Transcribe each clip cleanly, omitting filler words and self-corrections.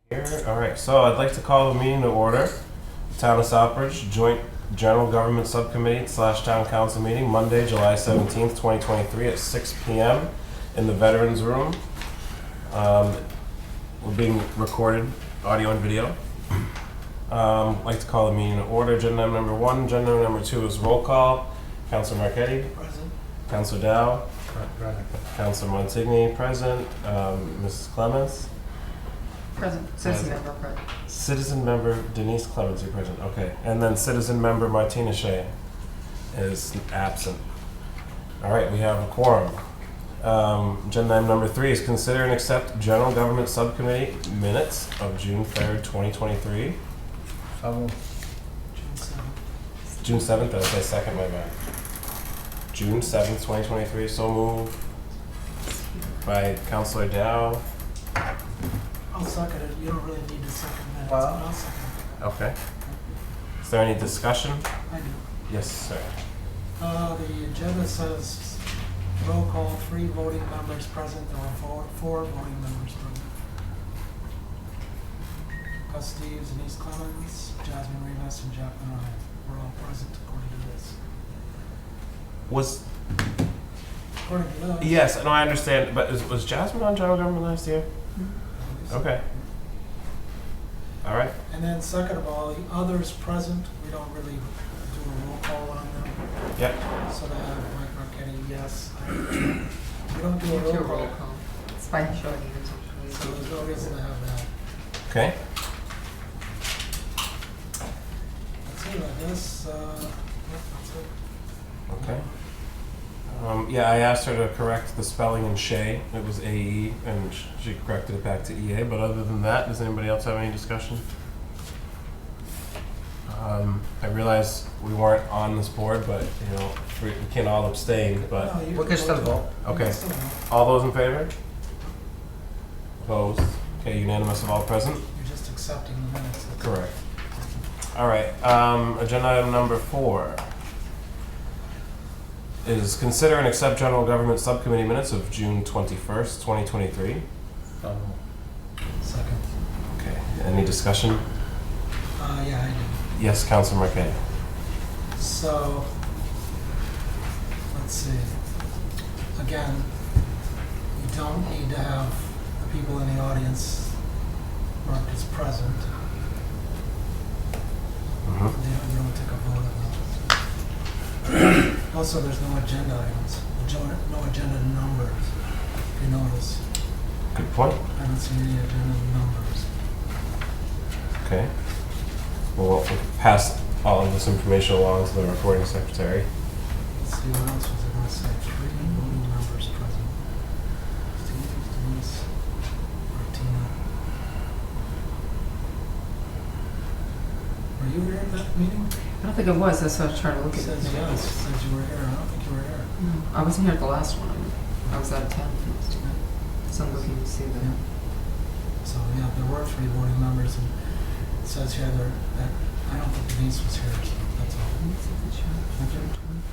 Here. All right, so I'd like to call the meeting to order. Town of Southbridge Joint General Government Subcommittee / Town Council meeting, Monday, July 17th, 2023 at 6 p.m. in the Veterans Room. We're being recorded, audio and video. I'd like to call the meeting to order. Agenda item number 1. Agenda item number 2 is roll call. Councilor Marchetti. Present. Councilor Dow. Present. Councilor Montigny, present. Mrs. Clements. Present. Citizen member present. Citizen member Denise Clements, you're present. Okay. And then citizen member Martina Shea is absent. All right, we have a quorum. Agenda item number 3 is consider and accept General Government Subcommittee minutes of June 3rd, 2023. June 7th, did I say second? My bad. June 7th, 2023. So moved by Councilor Dow. I'll second it. You don't really need to second that. Well- I'll second Okay. Is there any discussion? it. I do. Yes, sir. The agenda says roll call, 3 voting members present, or 4 voting members present. Gus Steves, Denise Clemens, Jasmine Rivas, and Jacqueline Ryan. We're all present according to this. Was According to this. yes, no, I understand. But was Jasmine on General Government last year? Okay. All right. And then second of all, the others present, we don't really do a roll call on them. Yep. So they have Mike Marquetti, yes. We don't do a roll call. It's by showing you. So there's no reason to have that. Okay. That's it, I guess, that's it. Okay. Yeah, I asked her to correct the spelling in Shea. It was AE, and she corrected it back to EA. But other than that, does anybody else have any discussion? I realize we weren't on this board, but you know we can't all abstain. But No, you We can still vote. vote. You Okay. can still vote. all those in favor? Opposed? Okay, unanimous of all present. You're just accepting the minutes. Correct. All right. Agenda item number 4 is consider and accept General Government Subcommittee minutes of June 21st, 2023. Second. Okay. Any discussion? Yeah, I do. Yes, Councilor Marquet. So, let's see. Again, you don't need to have the people in the audience marked as present. Mm-hmm. You don't take a vote on those. Also, there's no agenda items, no agenda numbers, if you notice. Good point. I don't see any agenda numbers. Okay. Well, we'll pass all of this information along to the recording secretary. Let's see, what else was I going to say? 3 voting members present. Steve, Denise, Martina. Were you here at that meeting? I don't think it was. That's what I was trying to look It at. says yes, it says you were here. I don't think you were here. I wasn't here at the last one. I was out of town. So I'm looking to see the. So, yeah, there were 3 voting members, and it says here that I don't think Denise was here, so that's all.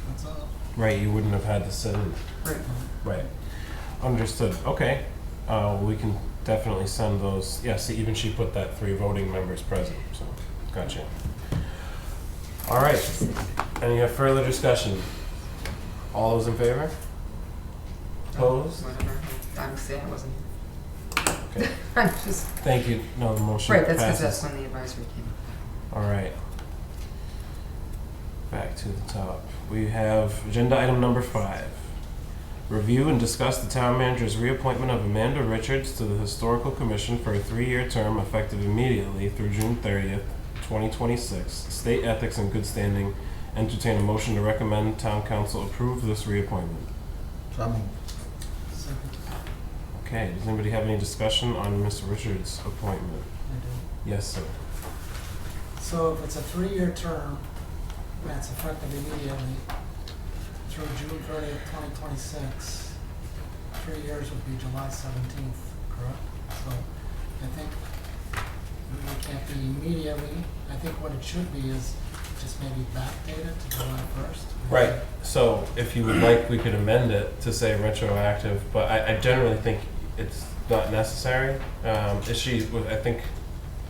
That's all. Right, you wouldn't have had to send. Right. Right. Understood. Okay. We can definitely send those. Yeah, see, even she put that 3 voting members present. So, gotcha. All right. Any further discussion? All those in favor? Opposed? Whatever. I'm saying I wasn't here. Okay. I'm just. Thank you. No, the motion Right, that's because passes. that's when the advisory came. All right. Back to the top. We have agenda item number 5. Review and discuss the town manager's reappointment of Amanda Richards to the Historical Commission for a 3-year term effective immediately through June 30th, 2026. State ethics and good standing. Entertain a motion to recommend town council approve this reappointment. Second. Okay, does anybody have any discussion on Ms. Richards' appointment? I do. Yes, sir. So if it's a 3-year term, that's effective immediately through June 30th, 2026, 3 years would be July 17th, correct? So I think it can't be immediately. I think what it should be is just maybe backdate it to July 1st. Right. So if you would like, we could amend it to say retroactive, but I generally think it's not necessary. Is she, I think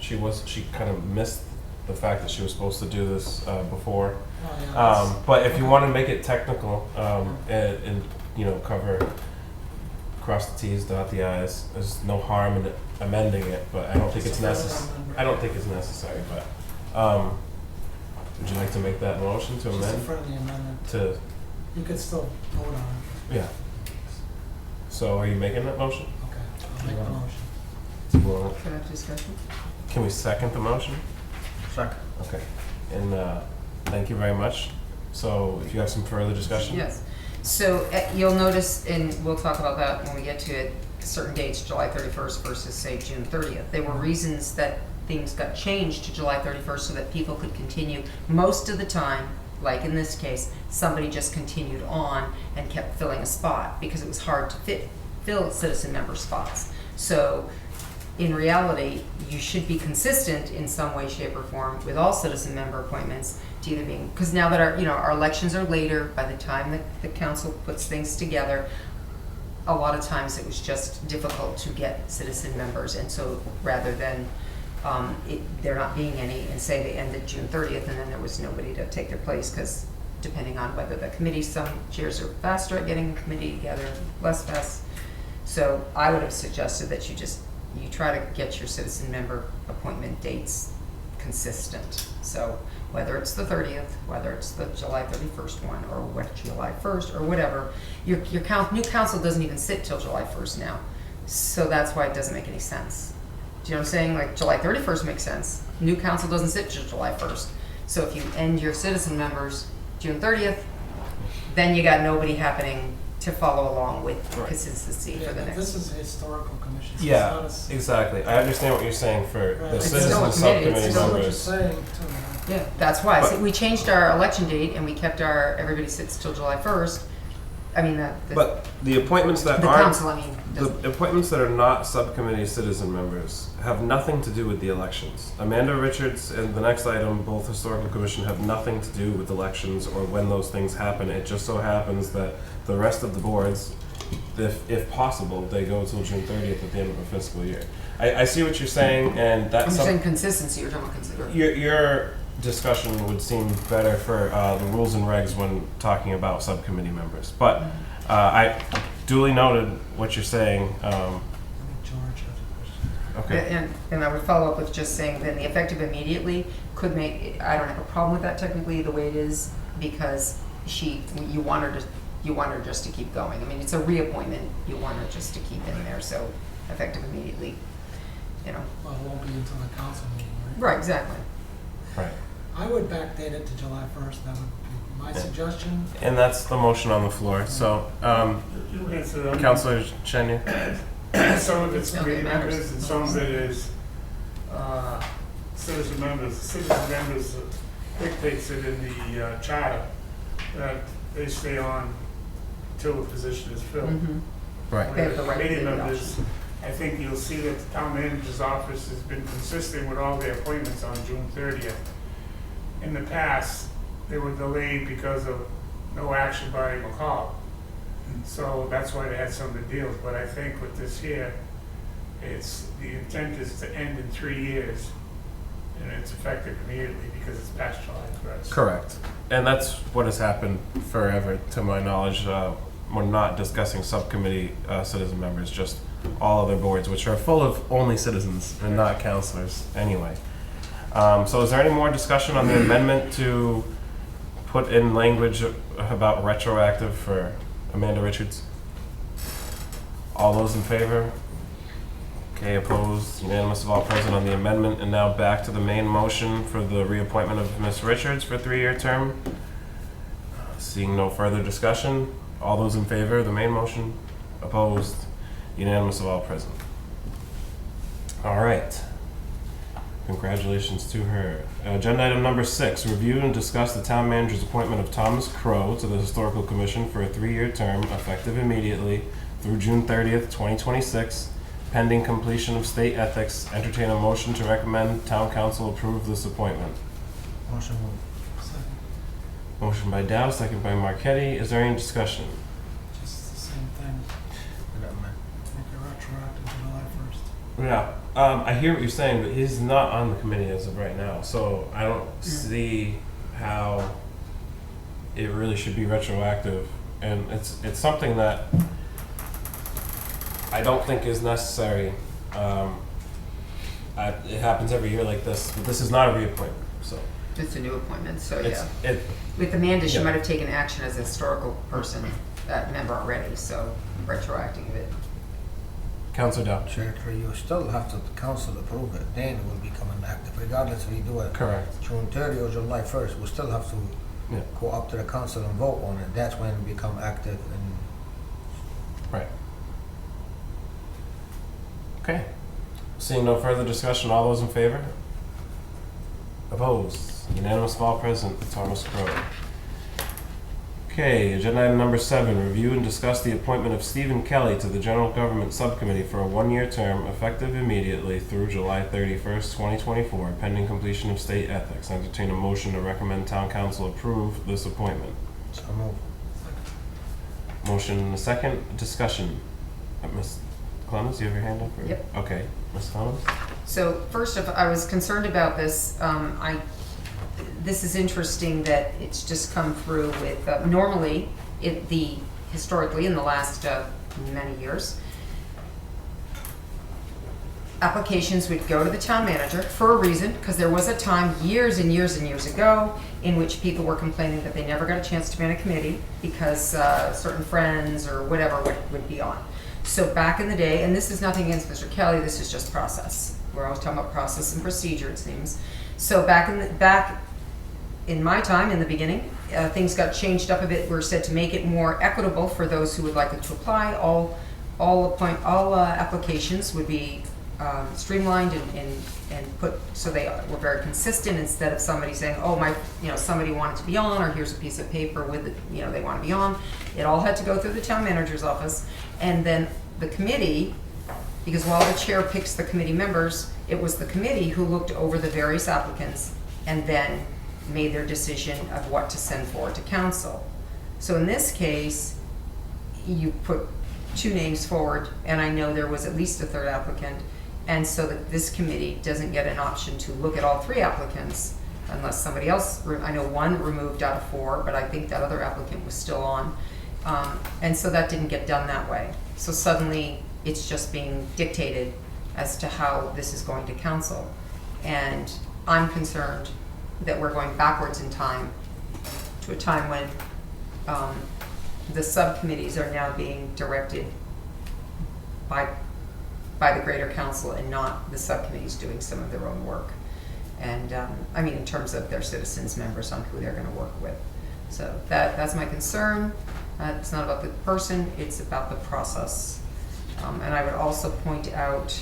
She kind of missed the fact that she was supposed to do this before. Oh, yeah, that's- But if you want to make it technical and cover, cross the T's, dot the I's, there's no harm in amending it. But I don't think it's necessary. I don't think it's necessary. But would you like to make that motion to Just a amend friendly amendment. to? You could still vote on it. Yeah. So are you making that motion? Okay, I'll make the motion. Well, Can I have discussion? can we second the motion? Second. Okay. And thank you very much. So if you have some further discussion? Yes. So you'll notice, and we'll talk about that when we get to it, certain dates, July 31st versus, say, June 30th. There were reasons that things got changed to July 31st so that people could continue. Most of the time, like in this case, somebody just continued on and kept filling a spot because it was hard to fill citizen member spots. So in reality, you should be consistent in some way, shape, or form with all citizen member appointments to either being, because now that our elections are later, by the time that the council puts things together, a lot of times it was just difficult to get citizen members, and so rather than there not being any, and say they ended June 30th and then there was nobody to take their place, because depending on whether the committee, some chairs are faster at getting the committee together, less fast. So I would have suggested that you try to get your citizen member appointment dates consistent. So whether it's the 30th, whether it's the July 31st one, or what, July 1st, or whatever, your new council doesn't even sit till July 1st now. So that's why it doesn't make any sense. Do you know what I'm saying? Like July 31st makes sense. New council doesn't sit till July 1st. So if you end your citizen members June 30th, then you got nobody happening to follow along with Right. consistency Yeah, for the but next. this is a historical commission. So Yeah, it's exactly. I understand what you're saying for Right. the It's citizen still a committee, subcommittee it's not what you're members. saying too. Yeah, that's why. But- So we changed our election date and we kept everybody sits till July 1st. I mean, the But the appointments that the aren't, council, I mean, doesn't. the appointments that are not subcommittee citizen members have nothing to do with the elections. Amanda Richards and the next item, both historical commission, have nothing to do with elections or when those things happen. It just so happens that the rest of the boards, if possible, they go till June 30th at the end of a fiscal year. I see what you're saying, and I'm that's just saying consistency, you're talking about consistency. your discussion would seem better for the rules and regs when talking about subcommittee members. But I duly noted what you're saying. I think George has a question. Okay. And I would follow up with just saying then the effective immediately could make, I don't have a problem with that technically the way it is, because you want her just to keep going. I mean, it's a reappointment, you want her just to keep in there, so effective immediately, Well, it won't be until the council meeting, right? Right, exactly. Right. I would backdate it to July 1st. That would be my Yeah. suggestion. And that's the motion on the floor. So, Councilor Chenya. Some of it's Okay, committee matters. members and some of it is citizen members. Citizen members dictates it in the charter that they stay on until the position is filled. Mhm. Right. They have the right to Committee leave it members, I think you'll see that the town manager's office has been consistent with all their appointments on June 30th. In the past, they were delayed because of no action by McCall. So that's why they had some of the deals, but I think with this here, the intent is to end in 3 years, and it's effective immediately because it's past July 1st. Correct. And that's what has happened forever, to my knowledge. We're not discussing subcommittee citizen members, just all other boards, which are full of only citizens and not councilors anyway. So is there any more discussion on the amendment to put in language about retroactive for Amanda Richards? All those in favor? Okay, opposed, unanimous of all present on the amendment. And now back to the main motion for the reappointment of Ms. Richards for a 3-year term. Seeing no further discussion, all those in favor of the main motion? Opposed, unanimous of all present. All right. Congratulations to her. Agenda item number 6, review and discuss the town manager's appointment of Thomas Crowe to the Historical Commission for a 3-year term effective immediately through June 30th, 2026, pending completion of state ethics. Entertain a motion to recommend town council approve this appointment. Motion moved. Second. Motion by Dow, second by Marquetti. Is there any discussion? Just the same thing. Make it retroactive to July 1st. Yeah, I hear what you're saying, but he's not on the committee as of right now, so I don't see how it really should be retroactive, and it's something that I don't think is necessary. It happens every year like this, but this is not a reappointment, so It's a new appointment, so it's yeah. it. With Amanda, she Yeah. might have taken action as a historical person, that member already, so retroacting of it. Councilor Dow. Secretary, you still have to, the council approve it, then it will become active, regardless if you do it Correct. June 30 or July 1st, we still have to Yeah. go up to the council and vote on it, that's when it become active and Right. Okay. Seeing no further discussion, all those in favor? Opposed? Unanimous of all present, Thomas Crowe. Okay, agenda item number 7, review and discuss the appointment of Stephen Kelly to the General Government Subcommittee for a 1-year term effective immediately through July 31st, 2024, pending completion of state ethics. Entertain a motion to recommend town council approve this appointment. so move. Motion and a second, discussion. Ms. Clemens, you have your hand up? or- Yep. Okay, Ms. Clemens? So first, if I was concerned about this, this is interesting that it's just come through with, normally, historically, in the last many years, applications would go to the town manager for a reason, because there was a time years and years and years ago in which people were complaining that they never got a chance to be on a committee because certain friends or whatever would be on. So back in the day, and this is nothing against Mr. Kelly, this is just process. We're always talking about process and procedure, it seems. So back in my time, in the beginning, things got changed up a bit. We're said to make it more equitable for those who would like to apply. All applications would be streamlined and put so they were very consistent, instead of somebody saying, oh, somebody wanted to be on, or here's a piece of paper with it, they want to be on. It all had to go through the town manager's office, and then the committee, because while the chair picks the committee members, it was the committee who looked over the various applicants and then made their decision of what to send forward to council. So in this case, you put 2 names forward, and I know there was at least a 3rd applicant, and so that this committee doesn't get an option to look at all 3 applicants unless somebody else, I know 1 removed out of 4, but I think that other applicant was still on. And so that didn't get done that way. So suddenly it's just being dictated as to how this is going to council. And I'm concerned that we're going backwards in time to a time when the subcommittees are now being directed by the greater council and not the subcommittees doing some of their own work. And in terms of their citizens members on who they're going to work with. So that's my concern. It's not about the person, it's about the process. And I would also point out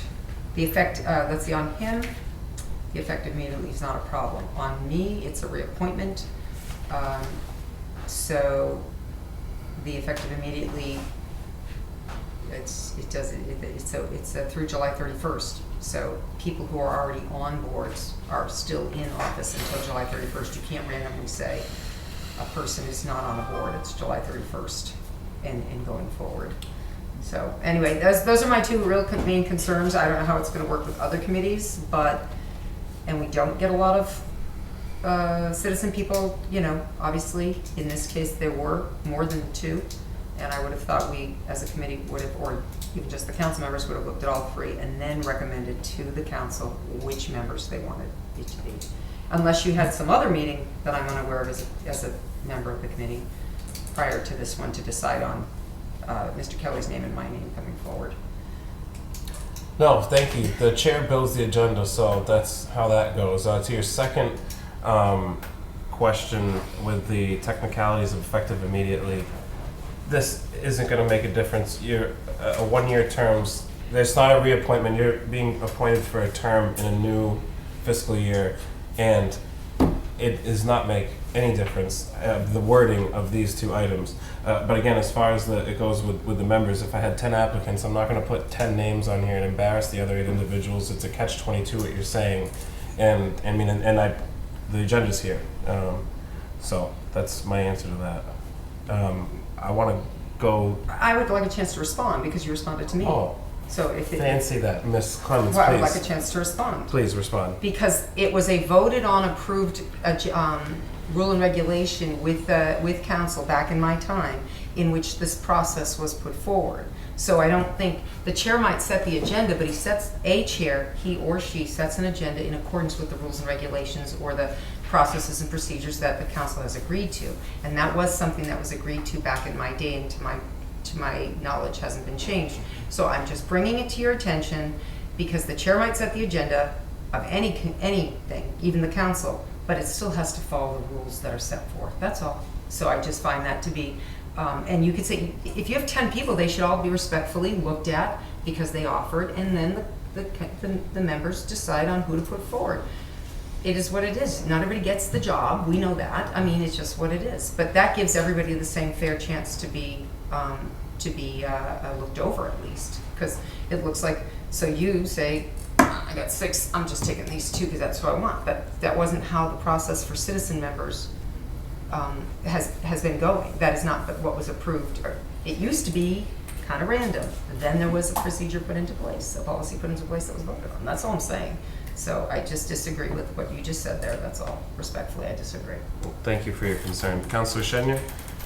the effect, let's see, on him, the effect immediately is not a problem. On me, it's a reappointment. So the effective immediately, it's through July 31st. So people who are already on boards are still in office until July 31st. You can't randomly say a person is not on a board. It's July 31st and going forward. So anyway, those are my 2 real main concerns. I don't know how it's going to work with other committees, and we don't get a lot of citizen people, obviously in this case there were more than 2, and I would have thought we as a committee would have, or even just the council members would have looked at all 3 and then recommended to the council which members they wanted it to be. Unless you had some other meeting that I'm unaware of as a member of the committee prior to this one to decide on Mr. Kelly's name and my name coming forward. No, thank you. The chair builds the agenda, so that's how that goes. To your second question with the technicalities of effective immediately, this isn't going to make a difference. You're a 1-year terms. There's not a reappointment. You're being appointed for a term in a new fiscal year, and it does not make any difference, the wording of these 2 items. But again, as far as it goes with the members, if I had 10 applicants, I'm not going to put 10 names on here and embarrass the other 8 individuals. It's a catch-22 what you're saying, and the agenda's here. So that's my answer to that. I want to go. I would like a chance to respond because you responded to me. Oh, So if it, Fancy that, Ms. Clemens, well, I would like a please. chance to respond. Please respond. Because it was a voted on approved rule and regulation with council back in my time, in which this process was put forward. So I don't think, the chair might set the agenda, but he or she sets an agenda in accordance with the rules and regulations or the processes and procedures that the council has agreed to. And that was something that was agreed to back in my day, and to my knowledge hasn't been changed. So I'm just bringing it to your attention because the chair might set the agenda of anything, even the council, but it still has to follow the rules that are set forth. That's all. So I just find that to be, and you could say, if you have 10 people, they should all be respectfully looked at because they offered, and then the members decide on who to put forward. It is what it is. Not everybody gets the job. We know that. I mean, it's just what it is. But that gives everybody the same fair chance to be looked over at least, because it looks like, so you say, I got 6, I'm just taking these 2 because that's what I want. But that wasn't how the process for citizen members has been going. That is not what was approved. It used to be kind of random. Then there was a procedure put into place, a policy put into place that was voted on. That's all I'm saying. So I just disagree with what you just said there. That's all. Respectfully, I disagree. Well, thank you for your concern. Councilor Shenya?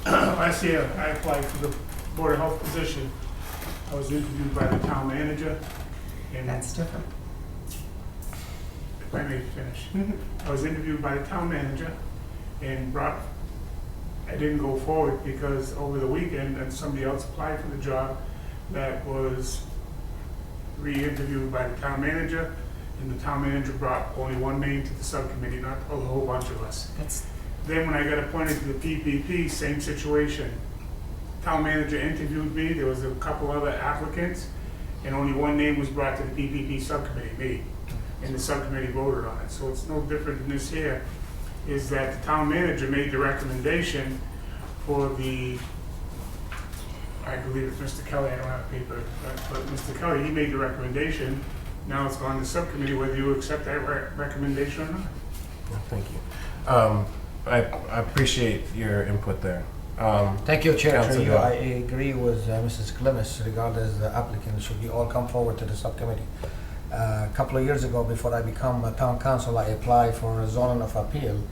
Last year, I applied for the Board of Health position. I was interviewed by the town manager, and That's different. if I may finish. I was interviewed by the town manager, and I didn't go forward because over the weekend, and somebody else applied for the job that was re-interviewed by the town manager, and the town manager brought only one name to the subcommittee, not a whole bunch of us. Then when I got appointed to the PPP, same situation. Town manager interviewed me, there was a couple other applicants, and only one name was brought to the PPP subcommittee, me. And the subcommittee voted on it. So it's no different than this here, is that the town manager made the recommendation for I believe it's Mr. Kelly, I don't have paper, but Mr. Kelly, he made the recommendation. Now it's gone to subcommittee whether you accept that recommendation or not. Well, thank you. I appreciate your input there. Thank you, Chair. Councilor Through you. Govt. I agree with Mrs. Clemens regardless the applicant should be all come forward to the subcommittee. A couple of years ago, before I become a town council, I applied for a zoning of appeal,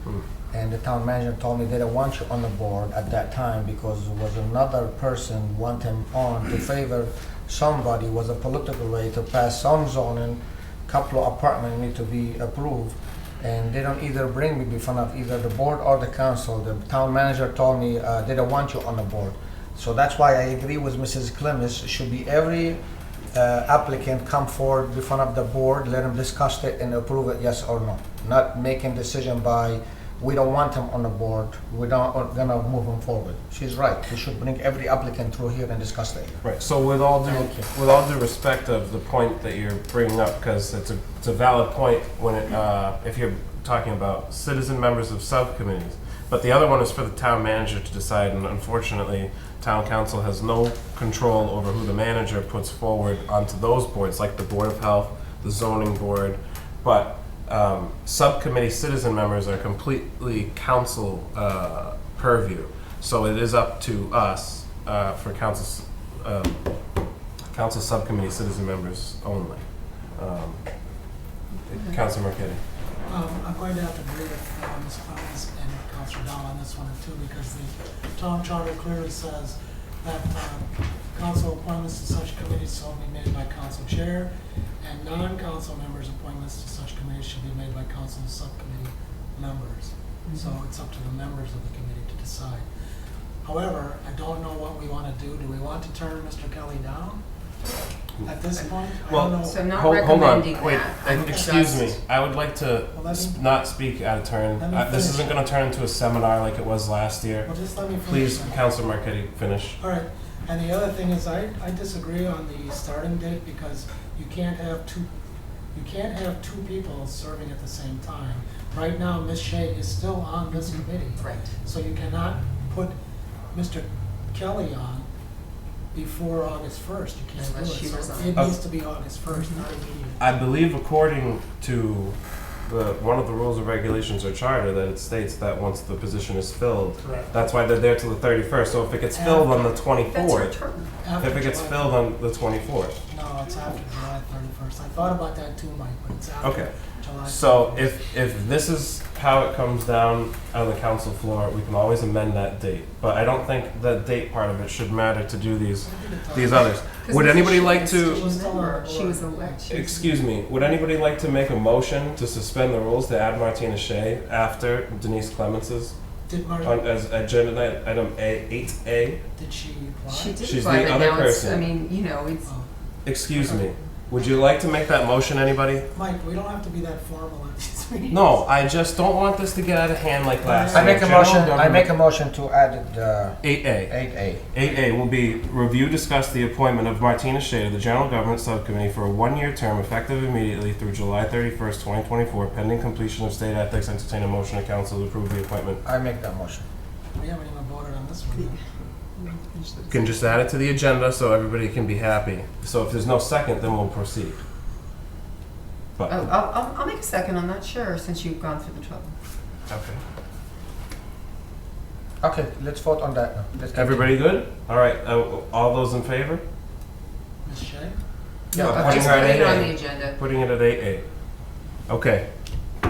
and the town manager told me they don't want you on the board at that time because there was another person want him on to favor somebody, was a political way to pass some zoning, couple of apartments need to be approved, and they don't either bring me before of either the board or the council. The town manager told me they don't want you on the board. So that's why I agree with Mrs. Clemens. It should be every applicant come forward before of the board, let them discuss it and approve it, yes or no. Not making decision by, we don't want him on the board, we're gonna move him forward. She's right, we should bring every applicant through here and discuss it. Right. So with all due respect of the point that you're bringing up, because it's a valid point when if you're talking about citizen members of subcommittees, but the other one is for the town manager to decide, and unfortunately, town council has no control over who the manager puts forward onto those boards, like the Board of Health, the zoning board, but subcommittee citizen members are completely council purview. So it is up to us for council subcommittee citizen members only. Councilor Marquetti. I'm going to have to agree with Ms. Clemens and Councilor Dow on this one too, because the town charter clearly says that council appointments to such committees shall be made by council chair, and non-council members' appointments to such committees should be made by council subcommittee members. So it's up to the members of the committee to decide. However, I don't know what we want to do. Do we want to turn Mr. Kelly down at this point? I Well, don't know. So not Hold on, recommending wait, that. excuse me. Just- I would like to Well, let me- not speak out of turn. let me This finish. isn't going to turn into a seminar like it was last year. Well, just let me finish. Please, then. Councilor Marquetti, finish. All right, and the other thing is, I disagree on the starting date because you can't have two people serving at the same time. Right now, Ms. Shea is still on this committee. Right. So you cannot put Mr. Kelly on before August 1st. You can't do Unless she it. So resigns. it needs to be August 1st, not immediately. I believe according to one of the rules of regulations or charter that it states that once the position is filled, Correct. that's why they're there till the 31st. So if it gets filled on the That's your 24th, turn. After if it gets July- filled on the 24th, No, No, it's after July 31st. I thought about that too, Mike, but it's after Okay. July 31st. So if this is how it comes down on the council floor, we can always amend that date. But I don't think the date part of it should matter to do these others. 'Cause Would it's a anybody shame like it's to, Remember, she was elected. excuse me, would anybody like to make a motion to suspend the rules to add Martina Shea after Denise Clemens's Did as agenda item 8A? did she apply? She did She's apply, the but other now it's, person. I mean, you know, it's, Oh. Excuse me, would you like to make that motion, anybody? Mike, we don't have to be that formal at these meetings. No, I just don't want this to get out of hand like last I time. I General make a government- motion to add it, 8A. 8A. 8A will be review, discuss the appointment of Martina Shea to the General Government Subcommittee for a one-year term effective immediately through July 31st, 2024, pending completion of state ethics. Entertain a motion of council to approve the appointment. I make that motion. We haven't even voted on this one yet. You can just add it to the agenda so everybody can be happy. So if there's no second, then we'll proceed. But, oh, I'll make a second on that, sure, since you've gone through the trouble. okay. Okay, let's vote on that now. Let's continue. Everybody good? All right, all those in favor? Ms. Shea? Yeah, No, putting just her at putting it on 8A. the agenda. Putting it at 8A. Okay.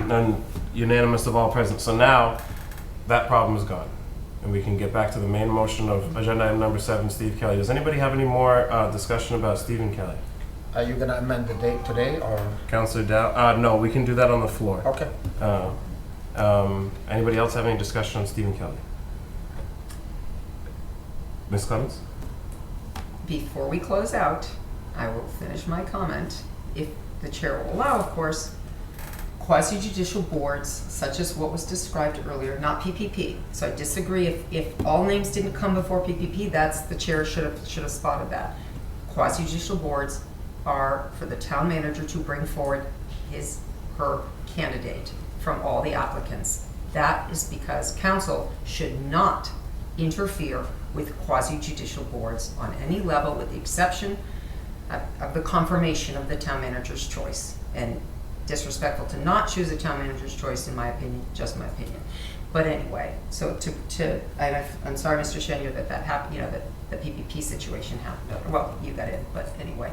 None unanimous of all present. So now that problem is gone. And we can get back to the main motion of agenda item number 7, Steve Kelly. Does anybody have any more discussion about Stephen Kelly? Are you gonna amend the date today or? Councilor Dow? No, we can do that on the floor. Okay. Anybody else have any discussion on Stephen Kelly? Ms. Clements? Before we close out, I will finish my comment, if the chair will allow, of course. Quasi-judicial boards, such as what was described earlier, not PPP. So I disagree, if all names didn't come before PPP, that's, the chair should have spotted that. Quasi-judicial boards are for the town manager to bring forward her candidate from all the applicants. That is because council should not interfere with quasi-judicial boards on any level, with the exception of the confirmation of the town manager's choice. And disrespectful to not choose a town manager's choice, in my opinion, just my opinion. But anyway, so I'm sorry, Mr. Shenya, that happened, you know, that the PPP situation happened. Well, you got in, but anyway.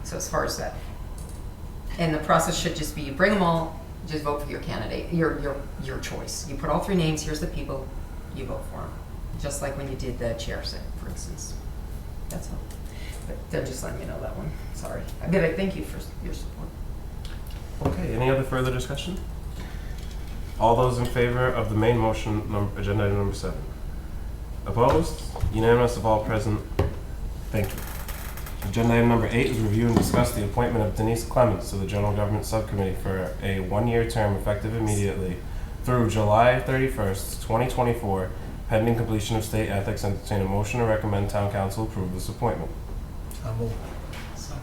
So as far as that, and the process should just be, you bring them all, just vote for your candidate, your choice. You put all 3 names, here's the people, you vote for them. Just like when you did the chair thing, for instance. That's all. But they're just letting you know that one. Sorry. But I thank you for your support. Okay, any other further discussion? All those in favor of the main motion, agenda item number 7? Opposed? Unanimous of all present. Thank you. Agenda item number 8 is review and discuss the appointment of Denise Clements to the General Government Subcommittee for a one-year term effective immediately through July 31st, 2024, pending completion of state ethics. Entertain a motion to recommend town council approve this appointment. I'll move. Second.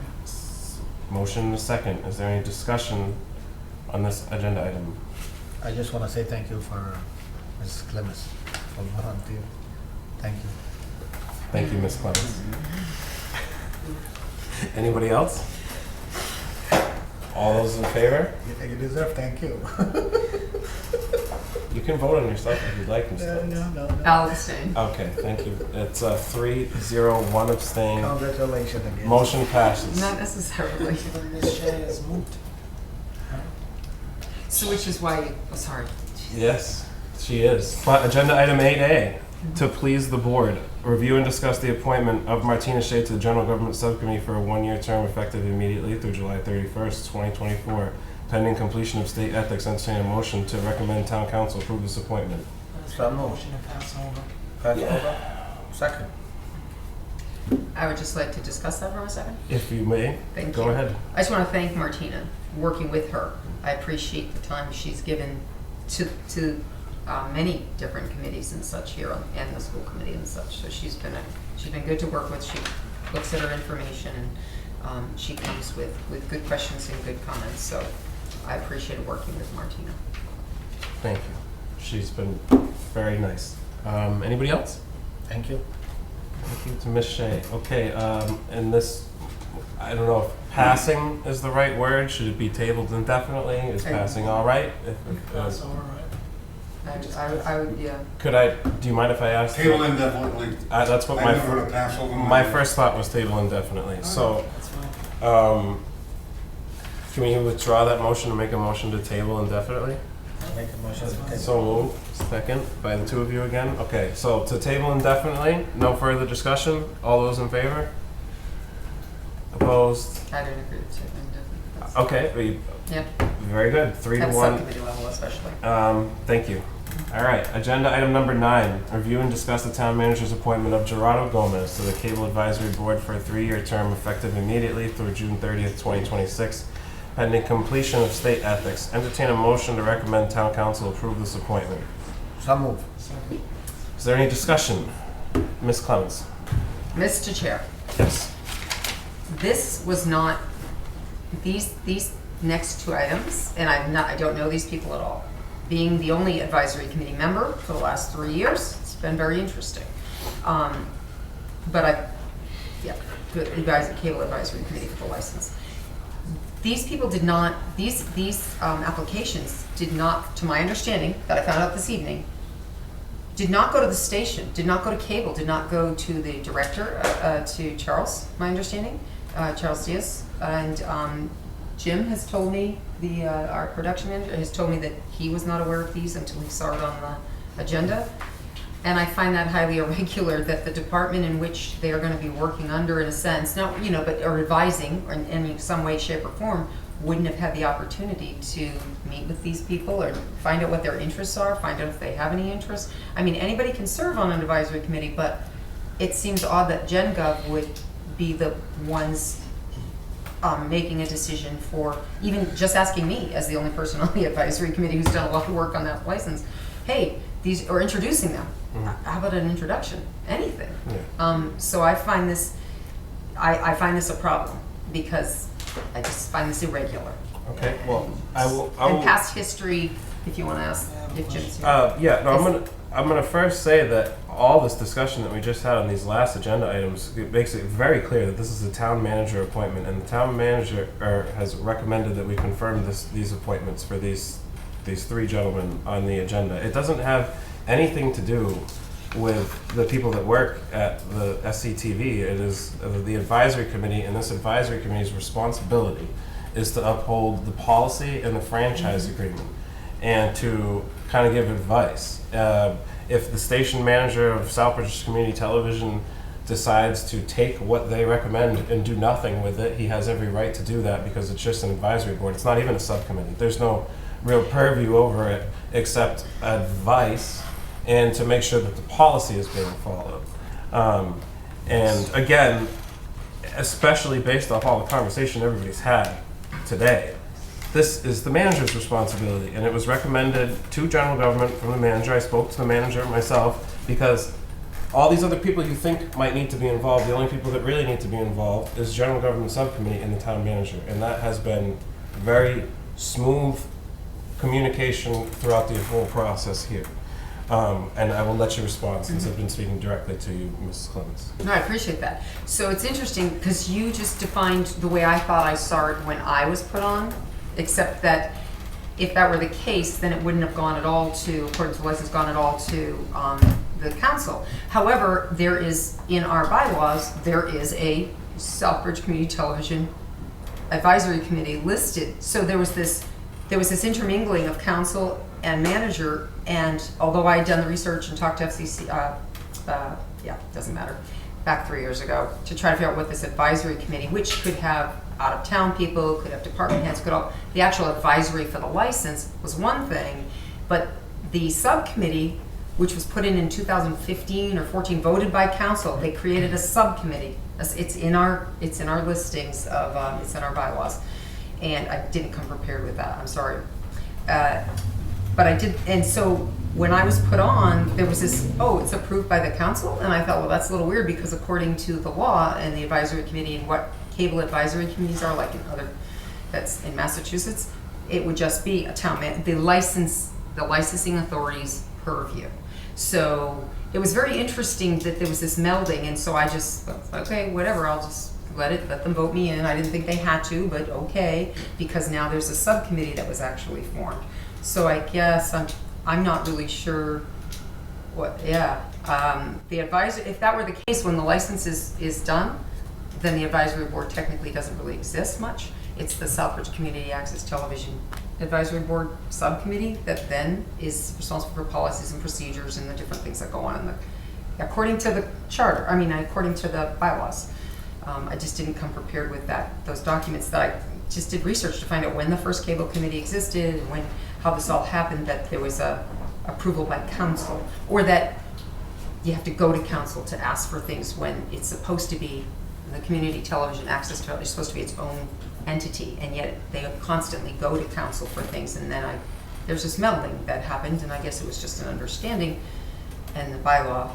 Motion and a second. Is there any discussion on this agenda item? I just wanna say thank you for Ms. Clemens for volunteer. Thank you. Thank you, Ms. Clements. Anybody else? All those in favor? You deserve thank you. You can vote on yourself if you'd like, Ms. Clements. No. I'll abstain. Okay, thank you. It's 3-0, 1 abstain. Congratulations again. Motion passes. Not necessarily. Even Ms. Shea is moot. So which is why, oh, sorry. Yes, she is. But agenda item 8A, to please the board, review and discuss the appointment of Martina Shea to the General Government Subcommittee for a one-year term effective immediately through July 31st, 2024, pending completion of state ethics. Entertain a motion to recommend town council approve this appointment. So moved. Motion to pass over. Pass Yeah. over. Second. I would just like to discuss that for a second. If you may, Thank you. go ahead. I just want to thank Martina, working with her. I appreciate the time she's given to many different committees and such here, and the school committee and such. So she's been good to work with. She looks at her information, and she comes with good questions and good comments. So I appreciate working with Martina. Thank you. She's been very nice. Anybody else? Thank you. Thank you to Ms. Shea. Okay, and this, I don't know if passing is the right word. Should it be tabled indefinitely? Is passing all right? Pass over, right? I would, yeah. Do you mind if I ask? Table indefinitely. That's what I never heard of pass over. my first thought was table indefinitely. So, That's fine. Can we withdraw that motion and make a motion to table indefinitely? Make a motion. That's fine. So moved. Second by the two of you again. Okay, so to table indefinitely, no further discussion. All those in favor? Opposed? I don't agree with it. Okay, Yeah, very good. 3 to at 1. subcommittee level especially. Thank you. All right, agenda item number 9, review and discuss the town manager's appointment of Gerardo Gomez to the Cable Advisory Board for a 3-year term effective immediately through June 30th, 2026, pending completion of state ethics. Entertain a motion to recommend town council approve this appointment. So move. Second. Is there any discussion? Ms. Clemens? Mr. Chair, Yes. this was not, these next two items, and I don't know these people at all. Being the only advisory committee member for the last 3 years, it's been very interesting. But Cable Advisory Committee for the license. These people did not, these applications did not, to my understanding, that I found out this evening, did not go to the station, did not go to cable, did not go to the director, to Charles, my understanding, Charles Diaz. And Jim has told me, our production manager has told me that he was not aware of these until he saw it on the agenda. And I find that highly irregular that the department in which they are going to be working under, in a sense, now, or advising in some way, shape, or form, wouldn't have had the opportunity to meet with these people or find out what their interests are, find out if they have any interests. I mean, anybody can serve on an advisory committee, but it seems odd that Govt would be the ones making a decision for, even just asking me as the only person on the advisory committee who's done a lot of work on that license, hey, or introducing them. How about an introduction? Anything. Yeah. So I find this, I find this a problem because I just find this irregular. Okay, well, I will. And past history, if you want to ask, if Jim's here. Yeah, no, I'm gonna first say that all this discussion that we just had on these last agenda items, it makes it very clear that this is a town manager appointment, and the town manager has recommended that we confirm these appointments for these 3 gentlemen on the agenda. It doesn't have anything to do with the people that work at the SCTV. It is the advisory committee, and this advisory committee's responsibility is to uphold the policy and the franchise agreement and to kind of give advice. If the station manager of Southbridge Community Television decides to take what they recommend and do nothing with it, he has every right to do that because it's just an advisory board. It's not even a subcommittee. There's no real purview over it except advice and to make sure that the policy is being followed. And again, especially based off all the conversation everybody's had today, this is the manager's responsibility, and it was recommended to general government from the manager. I spoke to the manager myself because all these other people you think might need to be involved, the only people that really need to be involved is general government subcommittee and the town manager, and that has been very smooth communication throughout the whole process here. And I will let you respond since I've been speaking directly to you, Mrs. Clemens. No, I appreciate that. So it's interesting because you just defined the way I thought I saw it when I was put on, except that if that were the case, then it wouldn't have gone at all to, according to the license, gone at all to the council. However, there is, in our bylaws, there is a Southbridge Community Television Advisory Committee listed. So there was this intermingling of council and manager, and although I had done the research and talked to FCC, doesn't matter, back 3 years ago, to try to figure out what this advisory committee, which could have out-of-town people, could have department heads, the actual advisory for the license was one thing, but the subcommittee, which was put in 2015 or 14, voted by council, they created a subcommittee. It's in our listings of, it's in our bylaws. And I didn't come prepared with that, I'm sorry. But I did, and so when I was put on, there was this, it's approved by the council, and I thought, well, that's a little weird because according to the law and the advisory committee and what cable advisory committees are, like in that's in Massachusetts, it would just be a town the licensing authority's purview. So it was very interesting that there was this melding, and so I just thought, okay, whatever, I'll just let them vote me in. I didn't think they had to, but okay, because now there's a subcommittee that was actually formed. So I guess I'm not really sure what, the advisor, if that were the case when the license is done, then the advisory board technically doesn't really exist much. It's the Southbridge Community Access Television Advisory Board Subcommittee that then is responsible for policies and procedures and the different things that go on in the, according to the charter, according to the bylaws. I just didn't come prepared with those documents that I just did research to find out when the first cable committee existed and how this all happened, that there was a approval by council, or that you have to go to council to ask for things when it's supposed to be, the community television access to is supposed to be its own entity, and yet they constantly go to council for things, and then there's this meddling that happened, and I guess it was just an understanding, and the bylaw,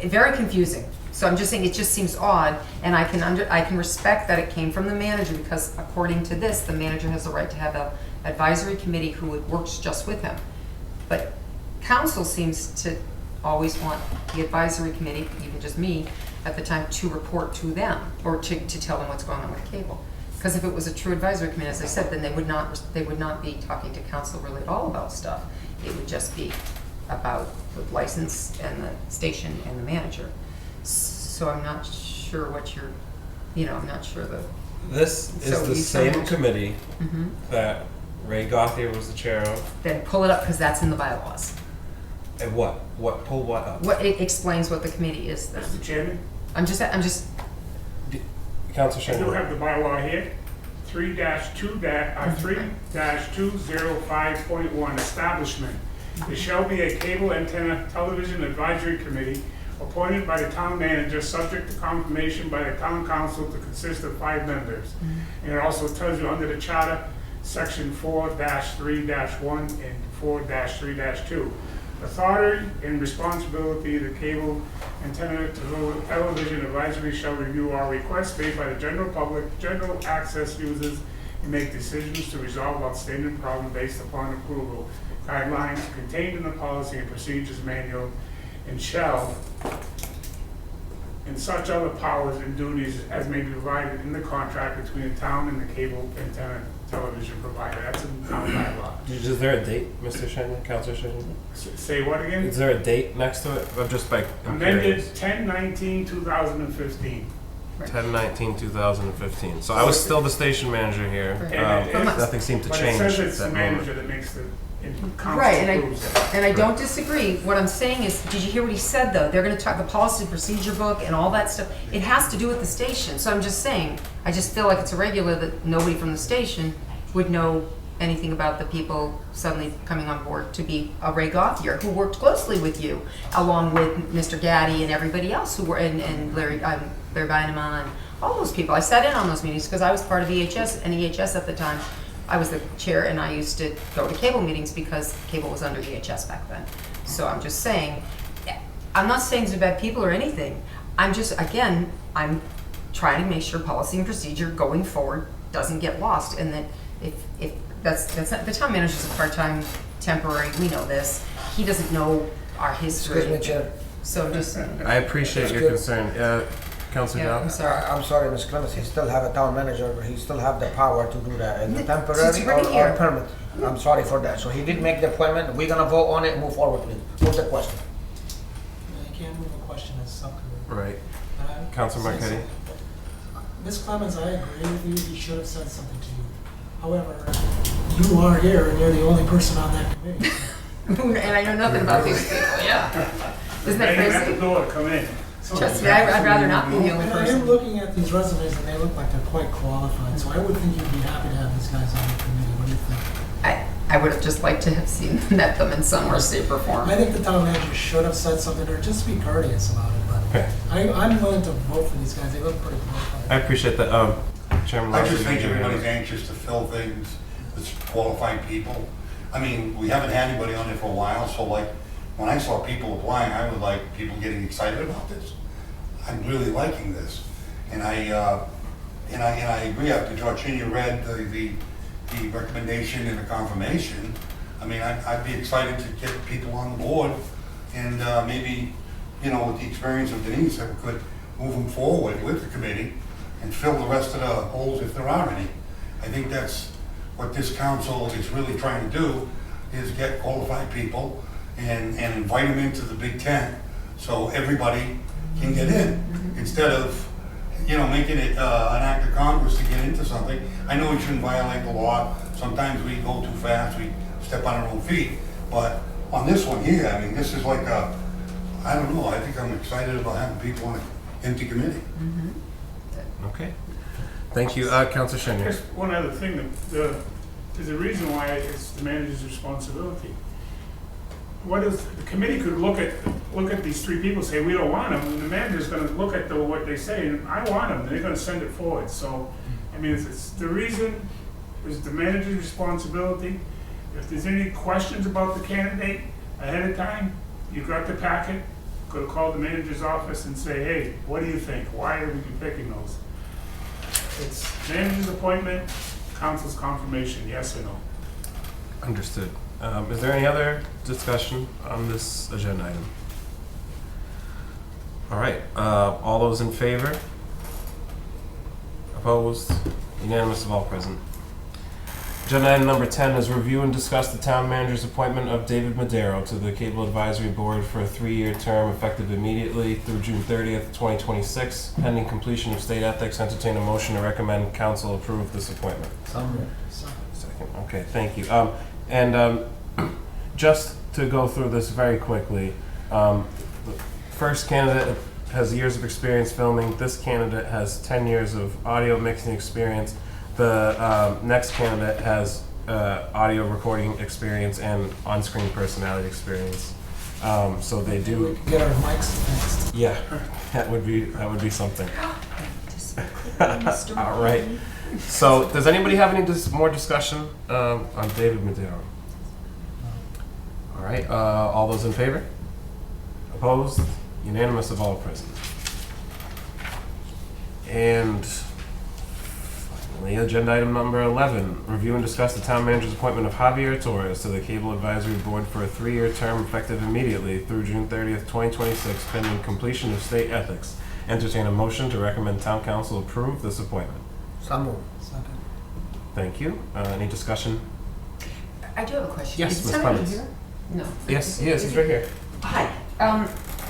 very confusing. So I'm just saying, it just seems odd, and I can respect that it came from the manager, because according to this, the manager has the right to have an advisory committee who works just with him. But council seems to always want the advisory committee, even just me, at the time, to report to them, or to tell them what's going on with cable. Because if it was a true advisory committee, as I said, then they would not be talking to council really at all about stuff. It would just be about the license and the station and the manager. So I'm not sure what I'm not sure This is So the you same sound- committee Mhm. that Ray Gauthier was the chair of. Then pull it up, because that's in the bylaws. And what? Pull what up? What, it explains what the committee is then. Mr. Chairman, I'm just, Councilor I do Shannon. have the bylaw here, 3-205.1, establishment. There shall be a cable antenna television advisory committee appointed by the town manager, subject to confirmation by the town council, to consist of 5 members. And it also tells you under the charter, section 4-3-1 and 4-3-2. Authority and responsibility of the cable antenna television advisory shall review all requests made by the general public, general access users, and make decisions to resolve outstanding problems based upon approval guidelines contained in the policy and procedures manual, and shall, and such other powers and duties as may be provided in the contract between the town and the cable antenna television provider. That's in the town bylaw. Is there a date, Mr. Shannon? Councilor Shannon? Say what again? Is there a date next to it? I'm just Amended 10/19/2015. 10/19/2015. So I was still the station manager here. Right. Nothing seemed to But change it says at it's the that moment. manager that makes the, and council right, approves it. and I don't disagree. What I'm saying is, did you hear what he said though? They're gonna talk the policy procedure book and all that stuff. It has to do with the station. So I'm just saying, I just feel like it's irregular that nobody from the station would know anything about the people suddenly coming on board to be a Ray Gauthier, who worked closely with you, along with Mr. Gaddy and everybody else who were, and Larry Bynema and all those people. I sat in on those meetings because I was part of EHS, and EHS at the time, I was the chair, and I used to go to cable meetings because cable was under EHS back then. So I'm just saying, I'm not saying these are bad people or anything. I'm just, again, I'm trying to make sure policy and procedure going forward doesn't get lost, and that if that's not, the town manager's a part-time, temporary, we know this. He doesn't know our history. Excuse me, Chair. So just, I appreciate your concern. Councilor yeah, Dow? I'm sorry. I'm sorry, Ms. Clemens, he still have a town manager, he still have the power to do that, It's temporary right or here. permit. I'm sorry for that. So he did make the appointment, we're gonna vote on it and move forward, please. Move the question. You can't move a question as subcommittee. Right. Uh, Councilor Marquetti? Ms. Clemens, I agree with you, he should have said something to you. However, you are here and you're the only person on that committee. And I know nothing about these people, yeah. Isn't that Banging at crazy? the door, come in. Trust me, I'd rather not be the only And I am person. looking at these resumes and they look like they're quite qualified, so I would think you'd be happy to have these guys on the committee. What do you think? I would have just liked to have met them in some or shape or form. I think the town manager should have said something or just be courteous about it, but Okay. I'm willing to vote for these guys. They look pretty qualified. I appreciate that. Chairman I Lawson, just think did you have- everybody's anxious to fill things with qualified people. I mean, we haven't had anybody on there for a while, so like, when I saw people applying, I was like, people getting excited about this. I'm really liking this. And I agree, after Georgina read the recommendation and the confirmation, I mean, I'd be excited to get people on the board, and maybe, you know, with the experience of Denise, that we could move them forward with the committee and fill the rest of the holes if there are any. I think that's what this council is really trying to do, is get qualified people and invite them into the big tent so everybody can get in, instead of making it an act of Congress to get into something. I know we shouldn't violate the law. Sometimes we go too fast, we step on our own feet. But on this one here, I mean, this is like I don't know, I think I'm excited about having people on an empty committee. Okay. Thank you, Councilor Shenyer. Just one other thing, there's a reason why it's the manager's responsibility. What if the committee could look at these three people, say, we don't want them, and the manager's gonna look at what they say, and I want them, and they're gonna send it forward. So, I mean, it's the reason is the manager's responsibility. If there's any questions about the candidate ahead of time, you got the packet, could have called the manager's office and say, hey, what do you think? Why are we picking those? It's manager's appointment, council's confirmation, yes or no. Understood. Is there any other discussion on this agenda item? All right, all those in favor? Opposed? Unanimous of all present. Agenda item number 10 is review and discuss the town manager's appointment of David Madero to the Cable Advisory Board for a 3-year term effective immediately through June 30th, 2026. Pending completion of state ethics, entertain a motion to recommend council approve this appointment. Somewhere. Second. Okay, thank you. Just to go through this very quickly, the first candidate has years of experience filming. This candidate has 10 years of audio mixing experience. The next candidate has audio recording experience and on-screen personality experience. So they We do. could get our mics fixed. Yeah, that would be something. All right. So, does anybody have any more discussion on David Madero? All right. All those in favor? Opposed? Unanimous of all present. And finally, agenda item number 11: review and discuss the town manager's appointment of Javier Torres to the Cable Advisory Board for a 3-year term effective immediately through June 30th, 2026, pending completion of state ethics. Entertain a motion to recommend town council approve this appointment. Somewhere. Second. Thank you. Any discussion? I do have a question. Yes, Is Ms. somebody Clements. here? No. Yes, he's right here. Hi.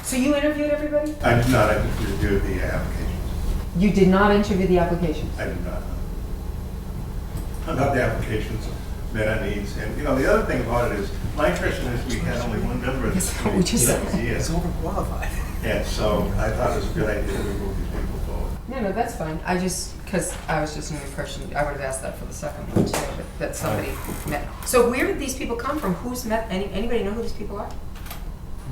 So you interviewed everybody? I did not review the applications. You did not interview the applications? I did not. Not the applications met our needs. And, the other thing about it is, my impression is we had only one member of this That's what we just committee. said. It's overqualified. And so I thought it was a good idea to move these people forward. No, that's fine. Because I was just under the impression, I would have asked that for the second one too, that somebody met. So where did these people come from? Who's met, anybody know who these people are?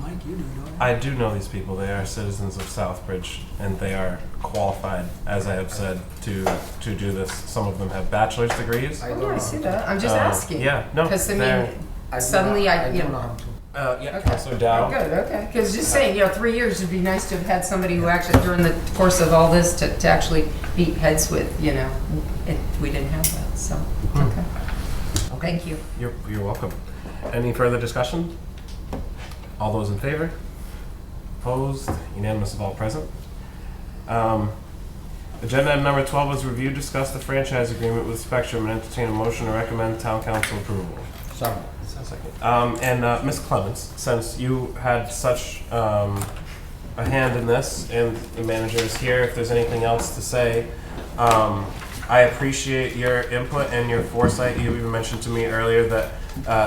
Mike, you do, don't you? I do know these people. They are citizens of Southbridge, and they are qualified, as I have said, to do this. Some of them have bachelor's degrees. I Oh, don't yeah, I know. see that. I'm just asking. Yeah, no. Because, they're- suddenly I do you know- know him too. Yeah, Okay. Councilor Dow. Good, okay. Because just saying, 3 years would be nice to have had somebody who actually, during the course of all this, to actually beat heads with, and we didn't have that, so, okay. Thank you. You're welcome. Any further discussion? All those in favor? Opposed? Unanimous of all present. Agenda item number 12 is review, discuss the franchise agreement with Spectrum, and entertain a motion to recommend town council approval. Somewhere. Ms. Clements, since you had such a hand in this, and the manager is here, if there's anything else to say, I appreciate your input and your foresight. You even mentioned to me earlier that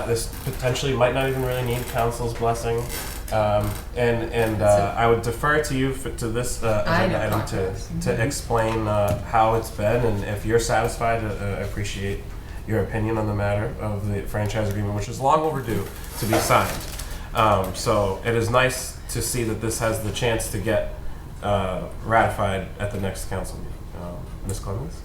this potentially might not even really need council's blessing. I would defer to you to this agenda item to explain how it's been, and if you're satisfied, I appreciate your opinion on the matter of the franchise agreement, which is long overdue to be signed. So it is nice to see that this has the chance to get ratified at the next council meeting. Ms. Clemens?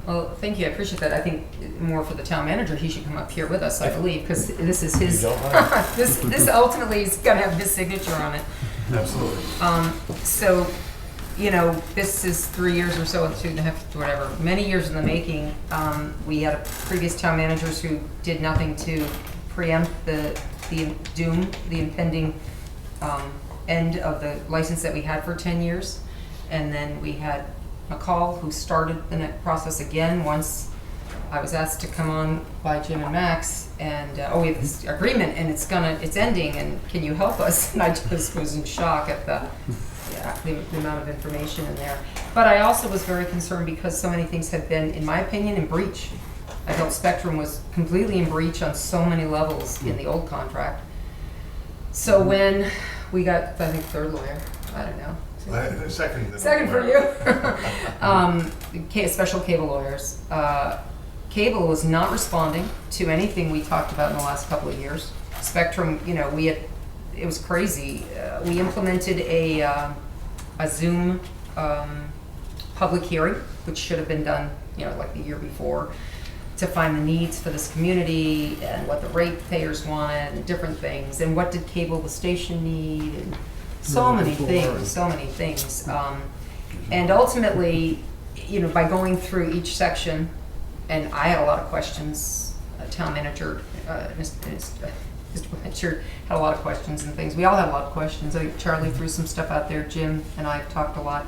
Well, thank you, I appreciate that. I think more for the town manager, he should come up here with us, I believe, because this is his, You don't mind. this ultimately is gonna have his signature on it. Absolutely. So, this is 3 years or so, 2.5, whatever, many years in the making. We had previous town managers who did nothing to preempt the impending end of the license that we had for 10 years. And then we had McCall, who started the process again once I was asked to come on by Jim and Max, and we have this agreement, and it's ending, and can you help us? And I just was in shock at the, the amount of information in there. But I also was very concerned because so many things had been, in my opinion, in breach. I felt Spectrum was completely in breach on so many levels in the old contract. So when we got, I think, third lawyer, I don't know. Second for you. Special cable lawyers. Cable was not responding to anything we talked about in the last couple of years. Spectrum, it was crazy. We implemented a Zoom public hearing, which should have been done, like the year before, to find the needs for this community and what the ratepayers wanted and different things, and what did cable the station need, and so many things. And ultimately, by going through each section, and I had a lot of questions, town manager, Mr. Blanchard had a lot of questions and things. We all had a lot of questions. I think Charlie threw some stuff out there. Jim and I talked a lot.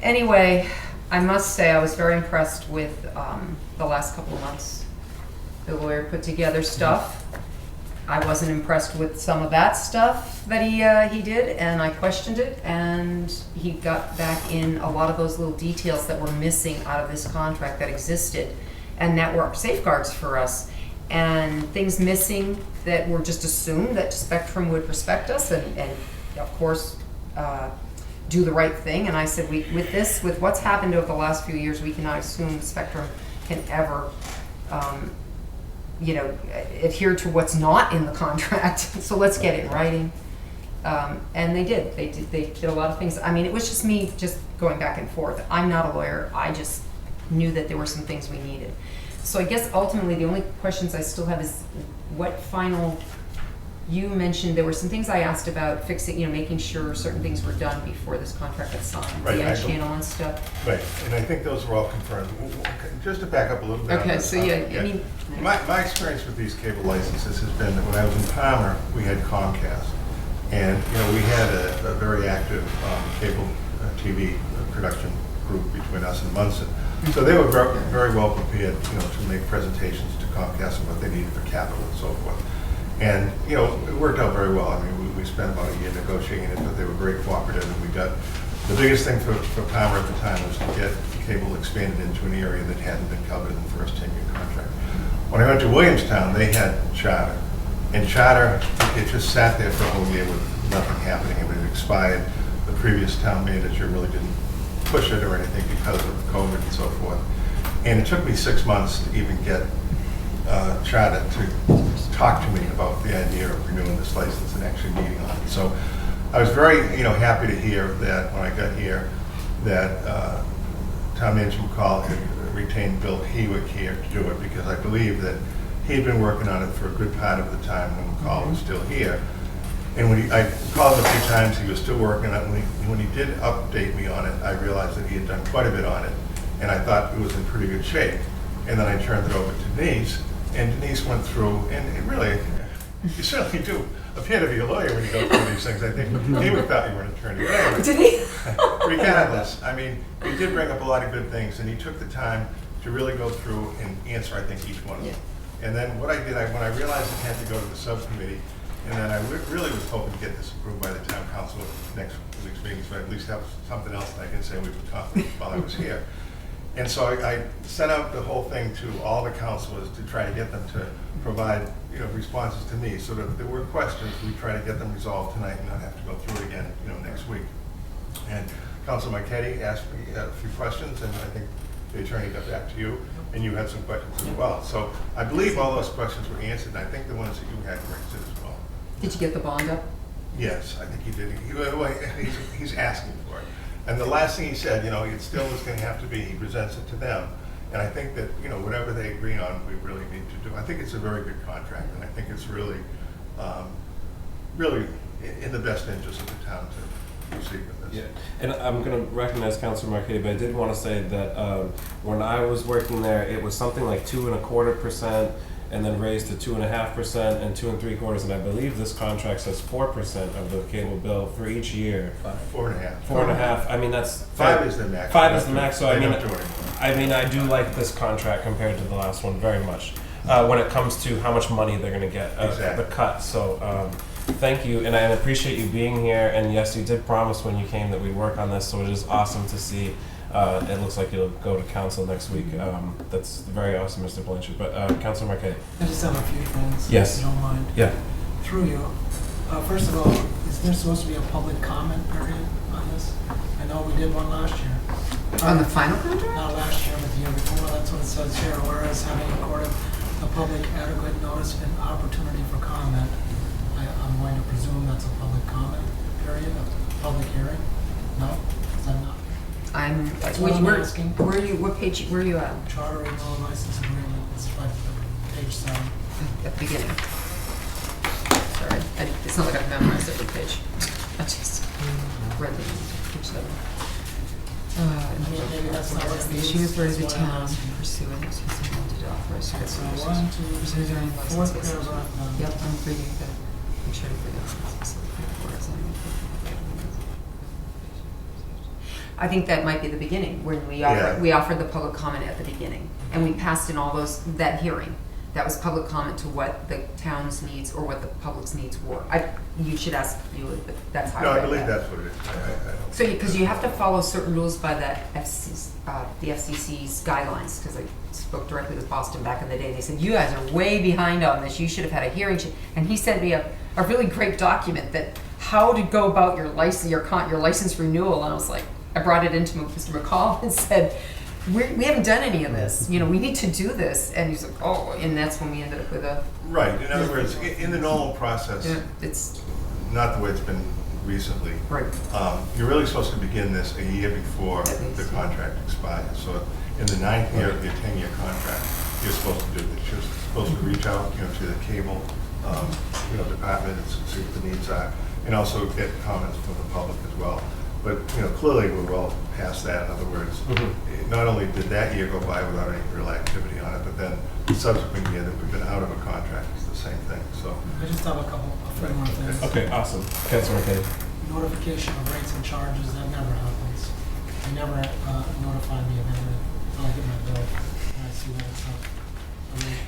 Anyway, I must say I was very impressed with the last couple of months. The lawyer put together stuff. I wasn't impressed with some of that stuff that he did, and I questioned it, and he got back in a lot of those little details that were missing out of this contract that existed and that were safeguards for us, and things missing that were just assumed that Spectrum would respect us and of course do the right thing. And I said, with what's happened over the last few years, we cannot assume Spectrum can ever adhere to what's not in the contract. So let's get it in writing. And they did. They did a lot of things. I mean, it was just me just going back and forth. I'm not a lawyer. I just knew that there were some things we needed. So I guess ultimately the only questions I still have is what final, you mentioned there were some things I asked about fixing, making sure certain things were done before this contract got signed, Right, the end channel and stuff. Right, and I think those were all confirmed. Just to back up a little bit. Okay, so I mean. My experience with these cable licenses has been that when I was in Palmer, we had Comcast. And, we had a very active cable TV production group between us and Munson. So they were very, very well prepared, to make presentations to Comcast and what they needed for capital and so forth. And, it worked out very well. I mean, we spent about a year negotiating it, but they were very cooperative, and we got, the biggest thing for Palmer at the time was to get cable expanded into an area that hadn't been covered in the first 10-year contract. When I went to Williamstown, they had Charter. And Charter, it just sat there for a whole year with nothing happening. It had expired. The previous town manager really didn't push it or anything because of COVID and so forth. And it took me 6 months to even get Charter to talk to me about the idea of renewing this license and actually meeting on it. So I was very, happy to hear that when I got here, that town manager McCall had retained Bill Hewick here to do it, because I believe that he'd been working on it for a good part of the time when McCall was still here. And when I called him a few times, he was still working on it. When he did update me on it, I realized that he had done quite a bit on it, and I thought it was in pretty good shape. And then I turned it over to Denise, and Denise went through, and it really, you certainly do appear to be a lawyer when you go through these things. I think Hewick thought you were an attorney. Anyway, Did he? regardless, I mean, he did bring up a lot of good things, and he took the time to really go through and answer, I think, each one of them. And then what I did, when I realized it had to go to the subcommittee, and then I really was hoping to get this approved by the town council at next week's meeting, so I at least have something else that I can say we were talking while I was here. And so I sent out the whole thing to all the councilors to try to get them to provide, responses to me, so that if there were questions, we try to get them resolved tonight and not have to go through it again, next week. And Councilor Marquetti asked me a few questions, and I think the attorney got back to you, and you had some questions as well. So I believe all those questions were answered, and I think the ones that you had were answered as well. Did you get the bond up? Yes, I think he did. He's asking for it. And the last thing he said, it still is going to have to be, he presents it to them. And I think that, whatever they agree on, we really need to do. I think it's a very good contract, and I think it's really, really in the best interest of the town to proceed with this. Yeah, and I'm going to recognize Councilor Marquetti, but I did want to say that when I was working there, it was something like 2.25%, and then raised to 2.5% and 2 3/4, and I believe this contract says 4% of the cable bill for each year. 4.5. 4.5. I mean, that's 5 is the max. 5 is the max. So They don't do it anymore. I do like this contract compared to the last one very much when it comes to how much money they're going to get, Exactly. the cut. So thank you, and I appreciate you being here. And yes, you did promise when you came that we'd work on this, so it is awesome to see. It looks like you'll go to council next week. That's very awesome, Mr. Blanchard. But Councilor Marquetti. I just have a few things. Yes. If you don't mind. Yeah. Through you. First of all, is there supposed to be a public comment period on this? I know we did one last year. On the final contract? Not last year, but the year before. That's what it says here. Whereas having accorded the public adequate notice and opportunity for comment, I'm going to presume that's a public comment period, a public hearing? No? Is that not? That's what I'm asking. Where are you, what page, where are you at? Charter renewal license agreement, it's like page 7. At the beginning. Sorry, it's not like I've memorized every page. I just read the page 7. Maybe that's not what it The means. issue is where the That's why I'm town asking. pursuant to the authorize. Okay, so 1, 2, 3, 4th paragraph down. Yep, I'm reading the, I'm sure to read it. I think that might be the beginning, when Yeah. we offered the public comment at the beginning, and we passed in all those, that hearing. That was public comment to what the town's needs or what the public's needs were. You should ask you, but that's how No, I I read believe that. that's what it is. I don't. So, because you have to follow certain rules by the FCC's guidelines, because I spoke directly with Boston back in the day. They said, you guys are way behind on this, you should have had a hearing. And he sent me a really great document that how to go about your license, your license renewal. And I was like, I brought it into Mr. McCall and said, we haven't done any of this, we need to do this. And he's like, oh, and that's when we ended up with a, Right, in other words, in the normal process, it's, not the way it's been recently, right. you're really supposed to begin this a year before At least, the yeah. contract expires. So in the 9th year of your 10-year contract, you're supposed to do this. You're supposed to reach out, to the cable, department and see what the needs are, and also get comments from the public as well. But, clearly we're well past that. In other words, not only did that year go by without any real activity on it, but then the subsequent year that we've been out of a contract is the same thing, so. I just have a few more things. Okay, awesome. Councilor Marquetti. Notification of rates and charges, that never happens. They never notify me of anything. I'll get my bill and I see that it's up.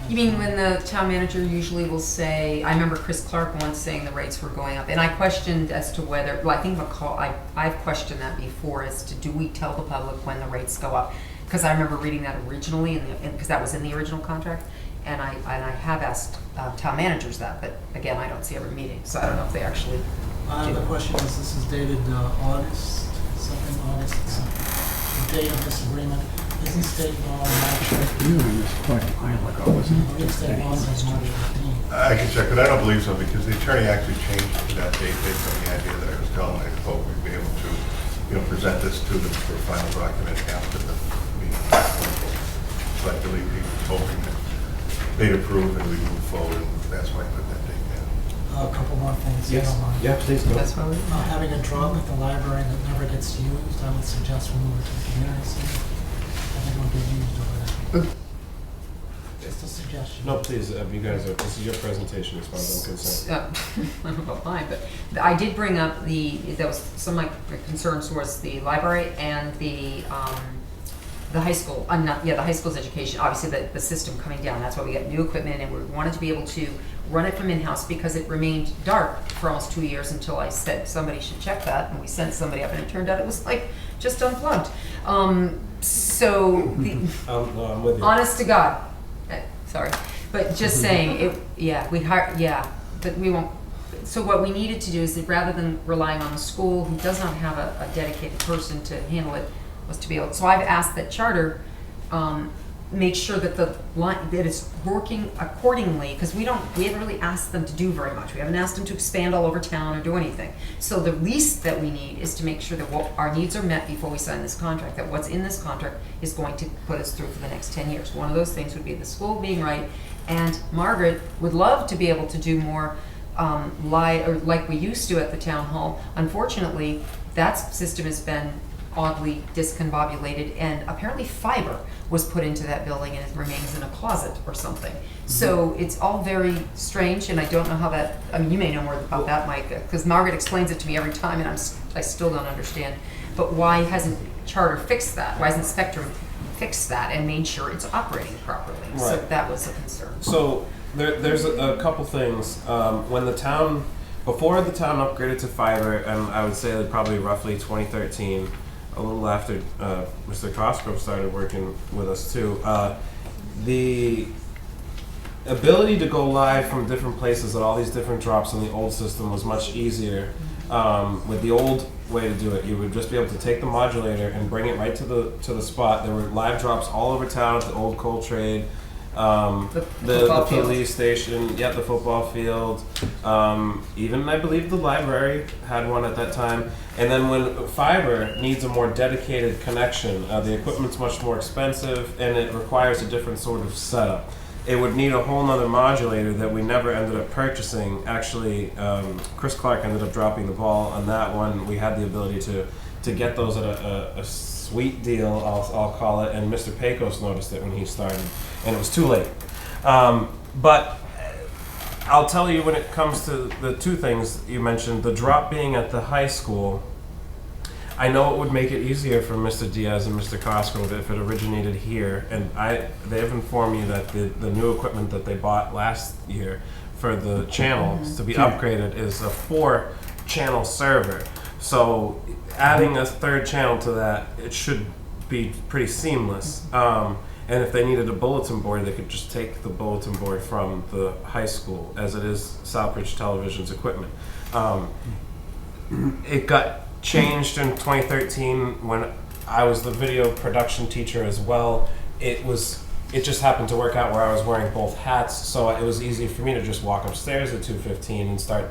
You mean when the town manager usually will say, I remember Chris Clark once saying the rates were going up, and I questioned as to whether, I think McCall, I've questioned that before as to do we tell the public when the rates go up? Because I remember reading that originally, because that was in the original contract, and I have asked town managers that, but again, I don't see every meeting, so I don't know if they actually do. The question is, this is dated August, the date of this agreement. Isn't state law actually? Quite a while ago, wasn't it? State law says March 15th. I can check, but I don't believe so, because the attorney actually changed it to that date based on the idea that I was telling. I hope we'd be able to, present this to them for a final document after the meeting. So I believe he was hoping that they'd approve and we'd move forward, and that's why I put that date in. A couple more things, if you don't mind. Yeah, please go. That's why we. Having a drug at the library that never gets used, I would suggest we move it to the community center. I think it'll get used over there. Just a suggestion. No, please, you guys this is your presentation as far as I'm concerned. I don't know about mine, but I did bring up there was some of my concerns was the library and the high school, the high school's education, obviously the system coming down. That's why we got new equipment, and we wanted to be able to run it from in-house because it remained dark for almost 2 years until I said somebody should check that, and we sent somebody up, and it turned out it was like just unplugged. So I'm with you. honest to God, sorry, but just saying but we won't. So what we needed to do is that rather than relying on the school, who does not have a dedicated person to handle it, was to be able. So I've asked that Charter make sure that that it's working accordingly, because we haven't really asked them to do very much. We haven't asked them to expand all over town or do anything. So the least that we need is to make sure that our needs are met before we sign this contract, that what's in this contract is going to put us through for the next 10 years. One of those things would be the school being right, and Margaret would love to be able to do more like we used to at the town hall. Unfortunately, that system has been oddly discombobulated, and apparently fiber was put into that building and it remains in a closet or something. So it's all very strange, and I don't know how that, you may know more about that, Mike, because Margaret explains it to me every time, and I still don't understand. But why hasn't Charter fixed that? Why hasn't Spectrum fixed that and made sure it's operating properly? Right. So that was a concern. So there's a couple things. When the town before the town upgraded to fiber, and I would say that probably roughly 2013, a little after Mr. Cosgrove started working with us too, the ability to go live from different places at all these different drops in the old system was much easier. With the old way to do it, you would just be able to take the modulator and bring it right to the spot. There were live drops all over town, the old coal trade, the police station, the football field, even I believe the library had one at that time. And then when fiber needs a more dedicated connection, the equipment's much more expensive and it requires a different sort of setup. It would need a whole nother modulator that we never ended up purchasing. Actually, Chris Clark ended up dropping the ball on that one. We had the ability to get those at a sweet deal, I'll call it, and Mr. Pecos noticed it when he started, and it was too late. But I'll tell you, when it comes to the two things you mentioned, the drop being at the high school, I know it would make it easier for Mr. Diaz and Mr. Cosgrove if it originated here, and they have informed me that the new equipment that they bought last year for the channels to be upgraded is a 4-channel server. So adding a third channel to that, it should be pretty seamless. And if they needed a bulletin board, they could just take the bulletin board from the high school, as it is Southbridge Television's equipment. It got changed in 2013 when I was the video production teacher as well. It just happened to work out where I was wearing both hats, so it was easy for me to just walk upstairs at 2:15 and start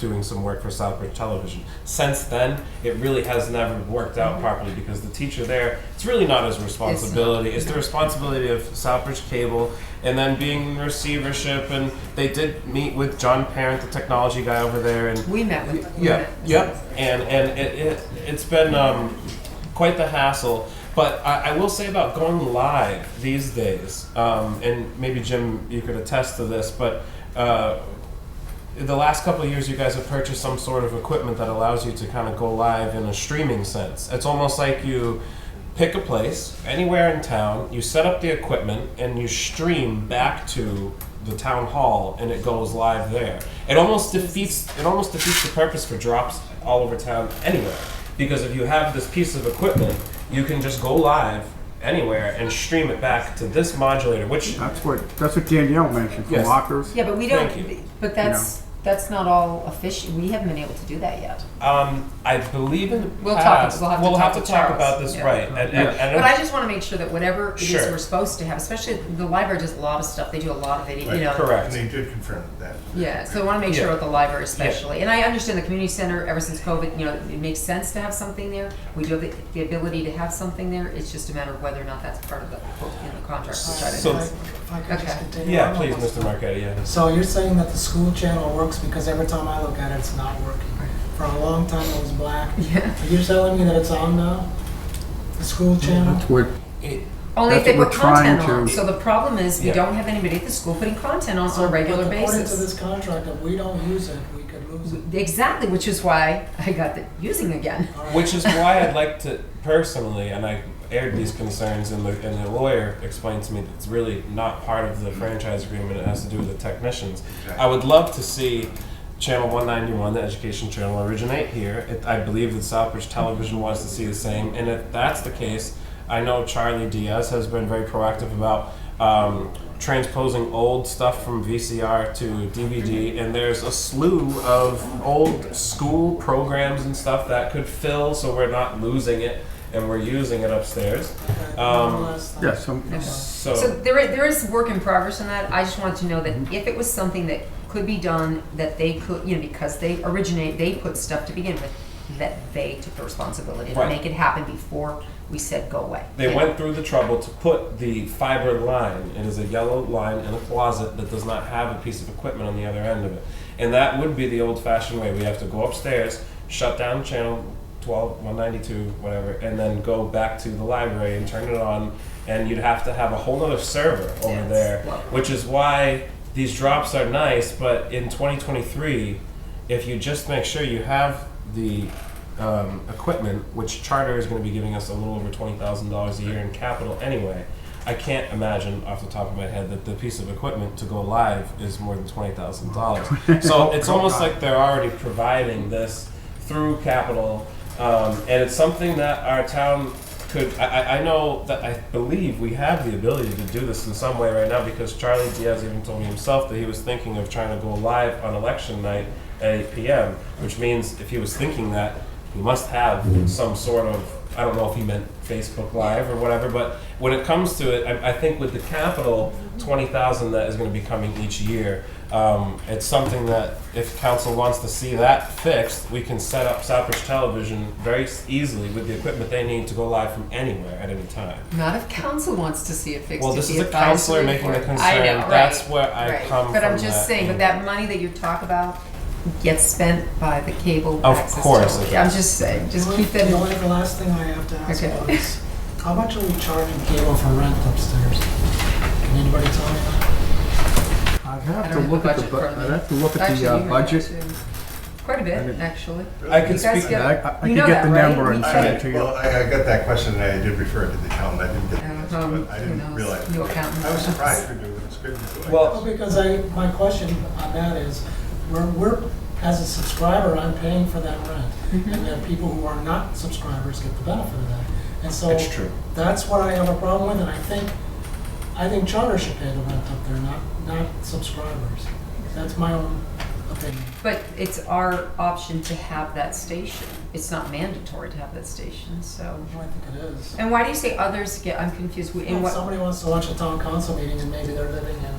doing some work for Southbridge Television. Since then, it really has never worked out properly because the teacher there, it's really not his responsibility. It's the responsibility of Southbridge Cable, and then being in receivership. And they did meet with John Parent, the technology guy over there, and We met with them. and it's been quite the hassle. But I will say about going live these days, and maybe Jim, you could attest to this, but the last couple of years you guys have purchased some sort of equipment that allows you to kind of go live in a streaming sense. It's almost like you pick a place anywhere in town, you set up the equipment, and you stream back to the town hall, and it goes live there. It almost defeats the purpose for drops all over town anyway, because if you have this piece of equipment, you can just go live anywhere and stream it back to this modulator, which That's what Danielle mentioned, for Yes. lockers. Yeah, but we don't, Thank you. but that's not all official. We haven't been able to do that yet. I believe in the We'll past, talk- we'll have to to talk Charles. about this, Yeah. right? And But I just want to make sure that whatever it is Sure. we're supposed to have, especially the library does a lot of stuff. They do a lot of video, you know. correct. And they did confirm that. Yeah, so I want to make sure Yeah. with the library especially. And I understand the community center, ever since COVID, you know, it makes sense to have something there. We do have the ability to have something there. It's just a matter of whether or not that's part of the, contract, which I So- didn't. If I could just Okay. continue Yeah, on please, with Mr. Marquetti, yeah. So you're saying that the school channel works because every time I look at it, it's not working. For a long time, it was black. Yeah. Are you telling me that it's on now? The school channel? That's what, Only if That's they what put we're trying content on. to- So the problem is, we Yeah. don't have anybody at the school putting content on a regular But according to basis. this contract, if we don't use it, we could lose it. Exactly, which is why I got the using again. All right. Which is why I'd like to personally, and I aired these concerns, and the lawyer explained to me that it's really not part of the franchise agreement. It has to do with the technicians. I would love to see Channel 191, the education channel, originate here. I believe that Southbridge Television wants to see the same, and if that's the case, I know Charlie Diaz has been very proactive about transposing old stuff from VCR to DVD, and there's a slew of old school programs and stuff that could fill, so we're not losing it and we're using it upstairs. Okay, one last thing. yeah, so, So So, there is work in progress on that. I just wanted to know that if it was something that could be done, that they could, you know, because they put stuff to begin with, that they took the responsibility to Right. make it happen before we said go away. they went through the trouble to put the fiber line. It is a yellow line in a closet that does not have a piece of equipment on the other end of it. And that would be the old-fashioned way. We have to go upstairs, shut down channel 12, 192, whatever, and then go back to the library and turn it on. And you'd have to have a whole other server over Yes. there, Well- which is why these drops are nice. But in 2023, if you just make sure you have the equipment, which Charter is going to be giving us a little over $20,000 a year in capital anyway, I can't imagine off the top of my head that the piece of equipment to go live is more than $20,000. So it's almost like they're already providing this through capital, and it's something that our town could. I know that I believe we have the ability to do this in some way right now, because Charlie Diaz even told me himself that he was thinking of trying to go live on election night at 8 p.m., which means if he was thinking that, he must have some sort of, I don't know if he meant Facebook Live or whatever, but when it comes to it, I think with the capital 20,000 that is going to be coming each year, it's something that if council wants to see that fixed, we can set up Southbridge Television very easily with the equipment they need to go live from anywhere at any time. Not if council wants to see it fixed. Well, if this the is a counselor advisory making the board- concern. I know, right, That's where I right. come But from. I'm just saying, but and- that money that you talk about gets spent by the cable Of access course television. it I'm does. just saying, just The keep that in. the last thing I have to ask Okay. about is, how much are we charging cable for rent upstairs? Can anybody tell me that? I'd I have to don't have look the at the, budget in front of me. I'd have to look at Actually, the you have budget. too. Quite a I bit, didn't- actually. I can You guys speak. get- I You could know get that, the right? number and You send said- it to you. Well, I got that question and I did refer it to the accountant. I didn't get the answer, but I Who didn't knows? realize. You accountant. I was surprised you're doing it. It's good to do it. Well, Well, because my question on that is, we're, as a subscriber, I'm paying for that rent. Mm-hmm. And then people who are not subscribers get the benefit of that. And so It's true. that's what I have a problem with, and I think Charter should pay the rent up there, not subscribers. That's my own opinion. But it's our option to have that station. It's not mandatory to have that station, so. I think it is. And why do you say others get, I'm confused, in If what? somebody wants to watch a town council meeting and maybe they're living in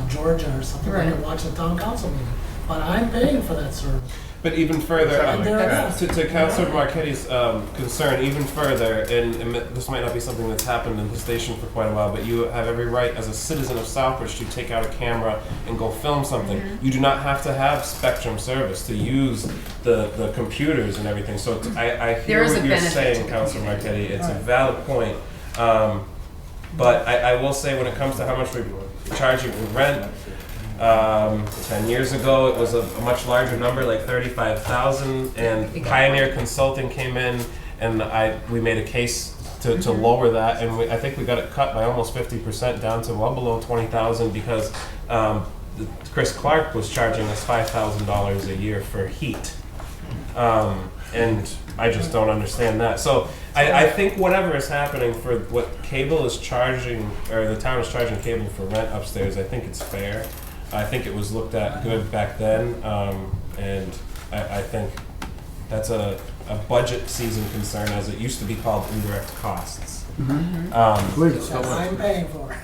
Georgia or something, they Right. can watch the town council meeting. But I'm paying for that service. but even further, And there it is. to Councilor Marchetti's concern, even further, and this might not be something that's happened in the station for quite a while, but you have every right as a citizen of Southbridge to take out a camera and go film something. You do not have to have Spectrum service to use the computers and everything. So I There hear is what a you're benefit saying, to Councilor computing. Marchetti. It's a Right. valid point. But I will say when it comes to how much we're charging for rent, 10 years ago, it was a much larger number, like 35,000, and Pioneer Consulting came in, and we made a case to lower that, and I think we got it cut by almost 50% down to well below 20,000 because Chris Clark was charging us $5,000 a year for heat, and I just don't understand that. So I think whatever is happening for what cable is charging, or the town is charging cable for rent upstairs, I think it's fair. I think it was looked at good back then, and I think that's a budget season concern, as it used to be called indirect costs. Please. That I'm paying for it,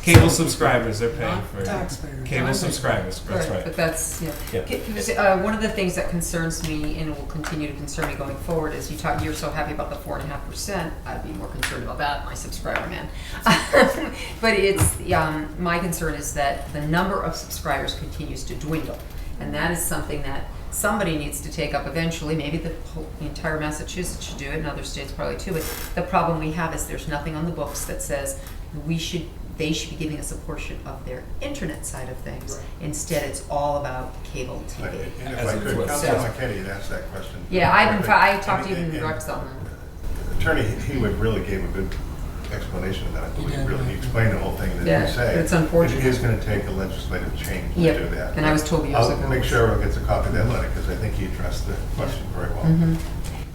Cable subscribers are paying not for taxpayers. cable I'm paying. subscribers. That's But right. that's, yeah. Yeah. One of the things that concerns me and will continue to concern me going forward is you're so happy about the 4.5%. I'd be more concerned about that, my subscriber man. But it's, my concern is that the number of subscribers continues to dwindle. And that is something that somebody needs to take up eventually. Maybe the entire Massachusetts should do it, and other states probably too. But the problem we have is there's nothing on the books that says they should be giving us a portion of their internet side of things. Instead, it's all about cable TV. And if As I it could, was. Councilor Marquetti had asked that question. Yeah, I talked to And- even and Rex on that. Attorney Hewitt really gave a good explanation of that. I believe did, really, he yeah. explained the whole thing that Yeah, you say. it's unfortunate. It is going to take a legislative change to Yep, do that. and I was told years I'll ago. make sure everyone gets a copy of that letter, because I think he addressed the question very well. Mhm.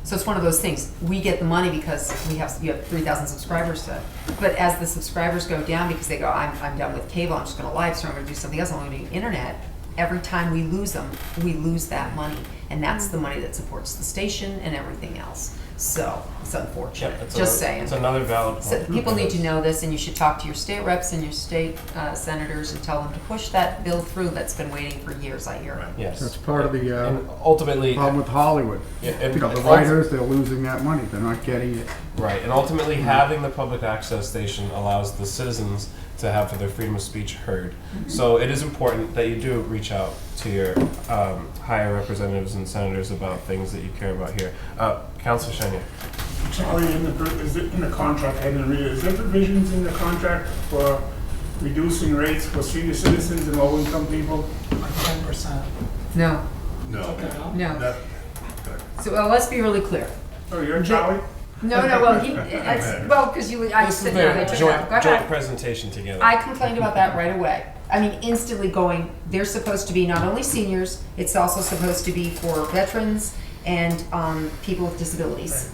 So it's one of those things. We get the money because you have 3,000 subscribers to. But as the subscribers go down because they go, I'm done with cable, I'm just going to live stream, I'm going to do something else, I'm going to do internet. Every time we lose them, we lose that money, and that's the money that supports the station and everything else. So it's unfortunate. Just saying. It's another valid So point. people need to know this, and you should talk to your state reps and your state senators and tell them to push that bill through that's been waiting for years, I hear. Yes. That's part of the And ultimately, problem with Hollywood. Yeah, and- You know, the and writers, they're losing that money. They're not getting it. right, and ultimately having the public access station allows the citizens to have their freedom of speech heard. So it is important that you do reach out to your higher representatives and senators about things that you care about here. Councilor Shania. Charlie, is it in the contract, I didn't read it, is there provisions in the contract for reducing rates for senior citizens and low-income people? Like 10%. No, No. Okay, no. That- So let's be really clear. Oh, you're Charlie? No, well, because I This is said, no, their they took it joint, out. Go joint ahead. presentation together. I complained about that right away. I mean, instantly going, they're supposed to be not only seniors, it's also supposed to be for veterans and people with disabilities.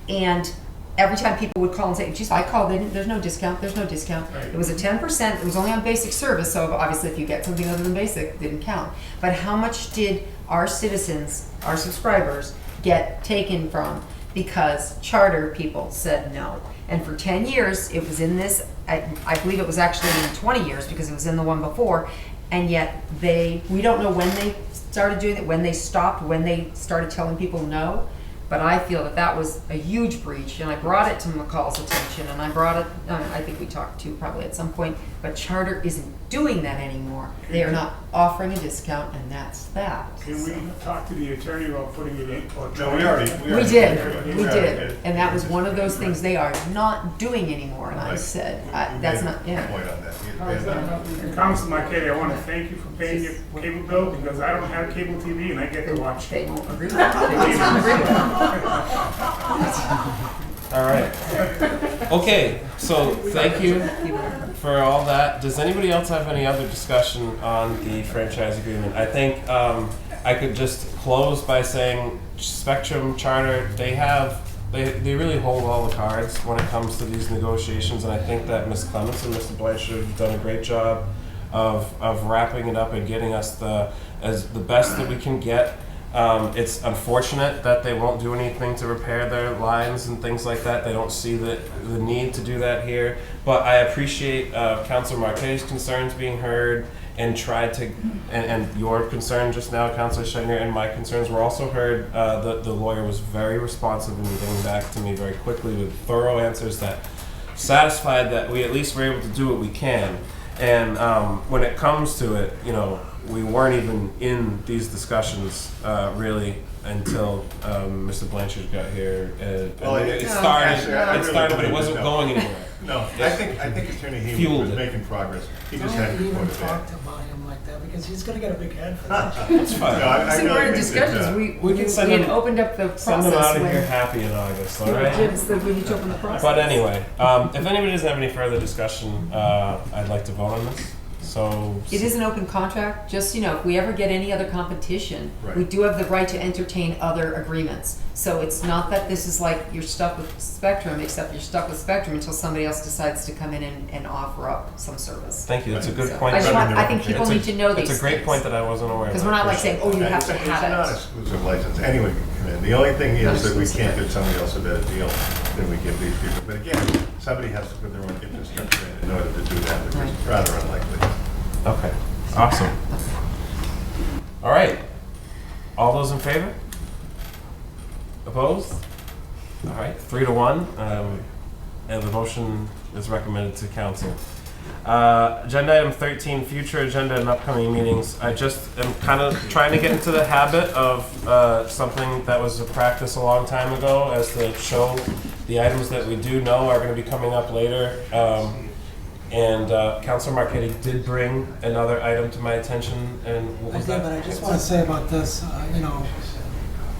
And every time people would call and say, geez, I called, there's no discount, there's no discount. Right. It was a 10%, it was only on basic service, so obviously if you get something other than basic, it didn't count. But how much did our citizens, our subscribers, get taken from because charter people said no? And for 10 years, it was in this, I believe it was actually in 20 years because it was in the one before, and yet we don't know when they started doing it, when they stopped, when they started telling people no. But I feel that was a huge breach, and I brought it to McCall's attention, and I brought it, I think we talked to probably at some point, but Charter isn't doing that anymore. They are not offering a discount, and that's that. Can we talk to the attorney about putting it in? No, we already We did, and that was one of those things they are not doing anymore, and I said, that's not, Point yeah. on that. Councilman Marquetti, I want to thank you for paying your cable bill, because I don't have cable TV and I get to watch They it. won't agree with that. They just won't agree with that. All right. Okay, so thank you for all that. Does anybody else have any other discussion on the franchise agreement? I think I could just close by saying Spectrum Charter, they really hold all the cards when it comes to these negotiations, and I think that Ms. Clements and Mr. Blanchard have done a great job of wrapping it up and getting us the best that we can get. It's unfortunate that they won't do anything to repair their lines and things like that. They don't see the need to do that here. But I appreciate Councilor Marquet's concerns being heard and tried to, and your concern just now, Councilor Chenier, and my concerns were also heard. The lawyer was very responsive in getting back to me very quickly with thorough answers that satisfied that we at least were able to do what we can. And when it comes to it, we weren't even in these discussions really until Mr. Blanchard got here. It started, but it wasn't going anywhere. No, I think Attorney Healy Fueled was it. making progress. He just had to Don't report even it back. talk about him like that, because he's gonna get a big head for that. It's fine. No, I See, really we're in think that, discussions, we can send we had them- opened up the Send them out process of here when happy in August, all right? Jim said we need to open the process. But anyway, if anybody doesn't have any further discussion, I'd like to vote on this. So It is an open contract, just, if we ever get any other competition, we Right. do have the right to entertain other agreements. So it's not that this is like you're stuck with Spectrum, except you're stuck with Spectrum until somebody else decides to come in and offer up some service. thank you. That's a good So point. I think people It's a- need to know these It's a great things. point that I wasn't aware of. Because we're not like saying, oh, you have to It's have a it. non-exclusive license. Anyone can come in. The only thing is that we Non-exclusive. can't give somebody else a better deal than we give these people. But again, somebody has to put their own infrastructure in order to do that, which is rather unlikely. Okay, awesome. All right, all those in favor? Opposed? All right, 3-1, and the motion is recommended to council. Agenda item 13, future agenda and upcoming meetings. I just am kind of trying to get into the habit of something that was a practice a long time ago, as to show the items that we do know are going to be coming up later. And Councilor Marchetti did bring another item to my attention, and what I was did, that? but I just want to say about this,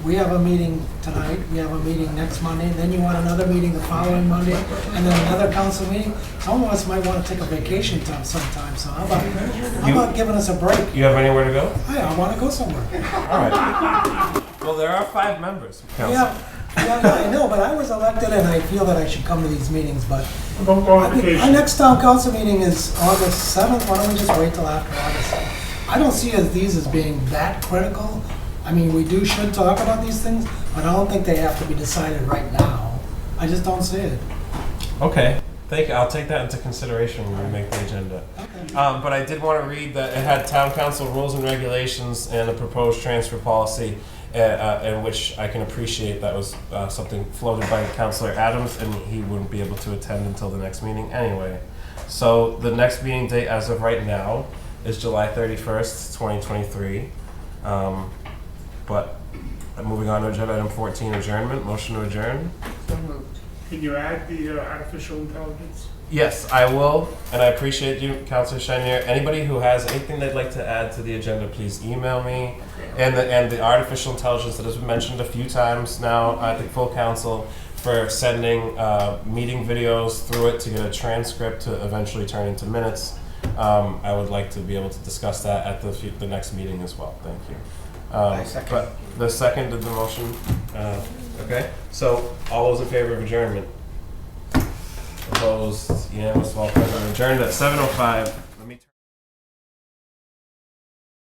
we have a meeting tonight, we have a meeting next Monday, then you want another meeting the following Monday, and then another council meeting. Some of us might want to take a vacation time sometime, so how about giving us a break? You have anywhere to go? Hey, I want to go somewhere. All right. Well, there are 5 members, Council. Yeah, I know, but I was elected and I feel that I should come to these meetings, but Don't go on I think our vacation. next town council meeting is August 7th. Why don't we just wait till after August 7th? I don't see these as being that critical. I mean, we should talk about these things, but I don't think they have to be decided right now. I just don't see it. Okay. Thank you. I'll take that into consideration when we make the agenda. Okay. But I did want to read that it had town council rules and regulations and a proposed transfer policy, in which I can appreciate that was something floated by Councilor Adams, and he wouldn't be able to attend until the next meeting anyway. So the next meeting date as of right now is July 31st, 2023. But moving on to agenda item 14, adjournment. Motion to adjourn. So moved. Can you add the artificial intelligence? Yes, I will, and I appreciate you, Councilor Chenier. Anybody who has anything they'd like to add to the agenda, please email me. And the artificial intelligence that has been mentioned a few times now at the full council, for sending meeting videos through it to get a transcript to eventually turn into minutes. I would like to be able to discuss that at the next meeting as well. Thank you. I second. But the second of the motion. Okay. So all those in favor of adjournment? Opposed? Unanimous? All present. Adjourned at 7:05.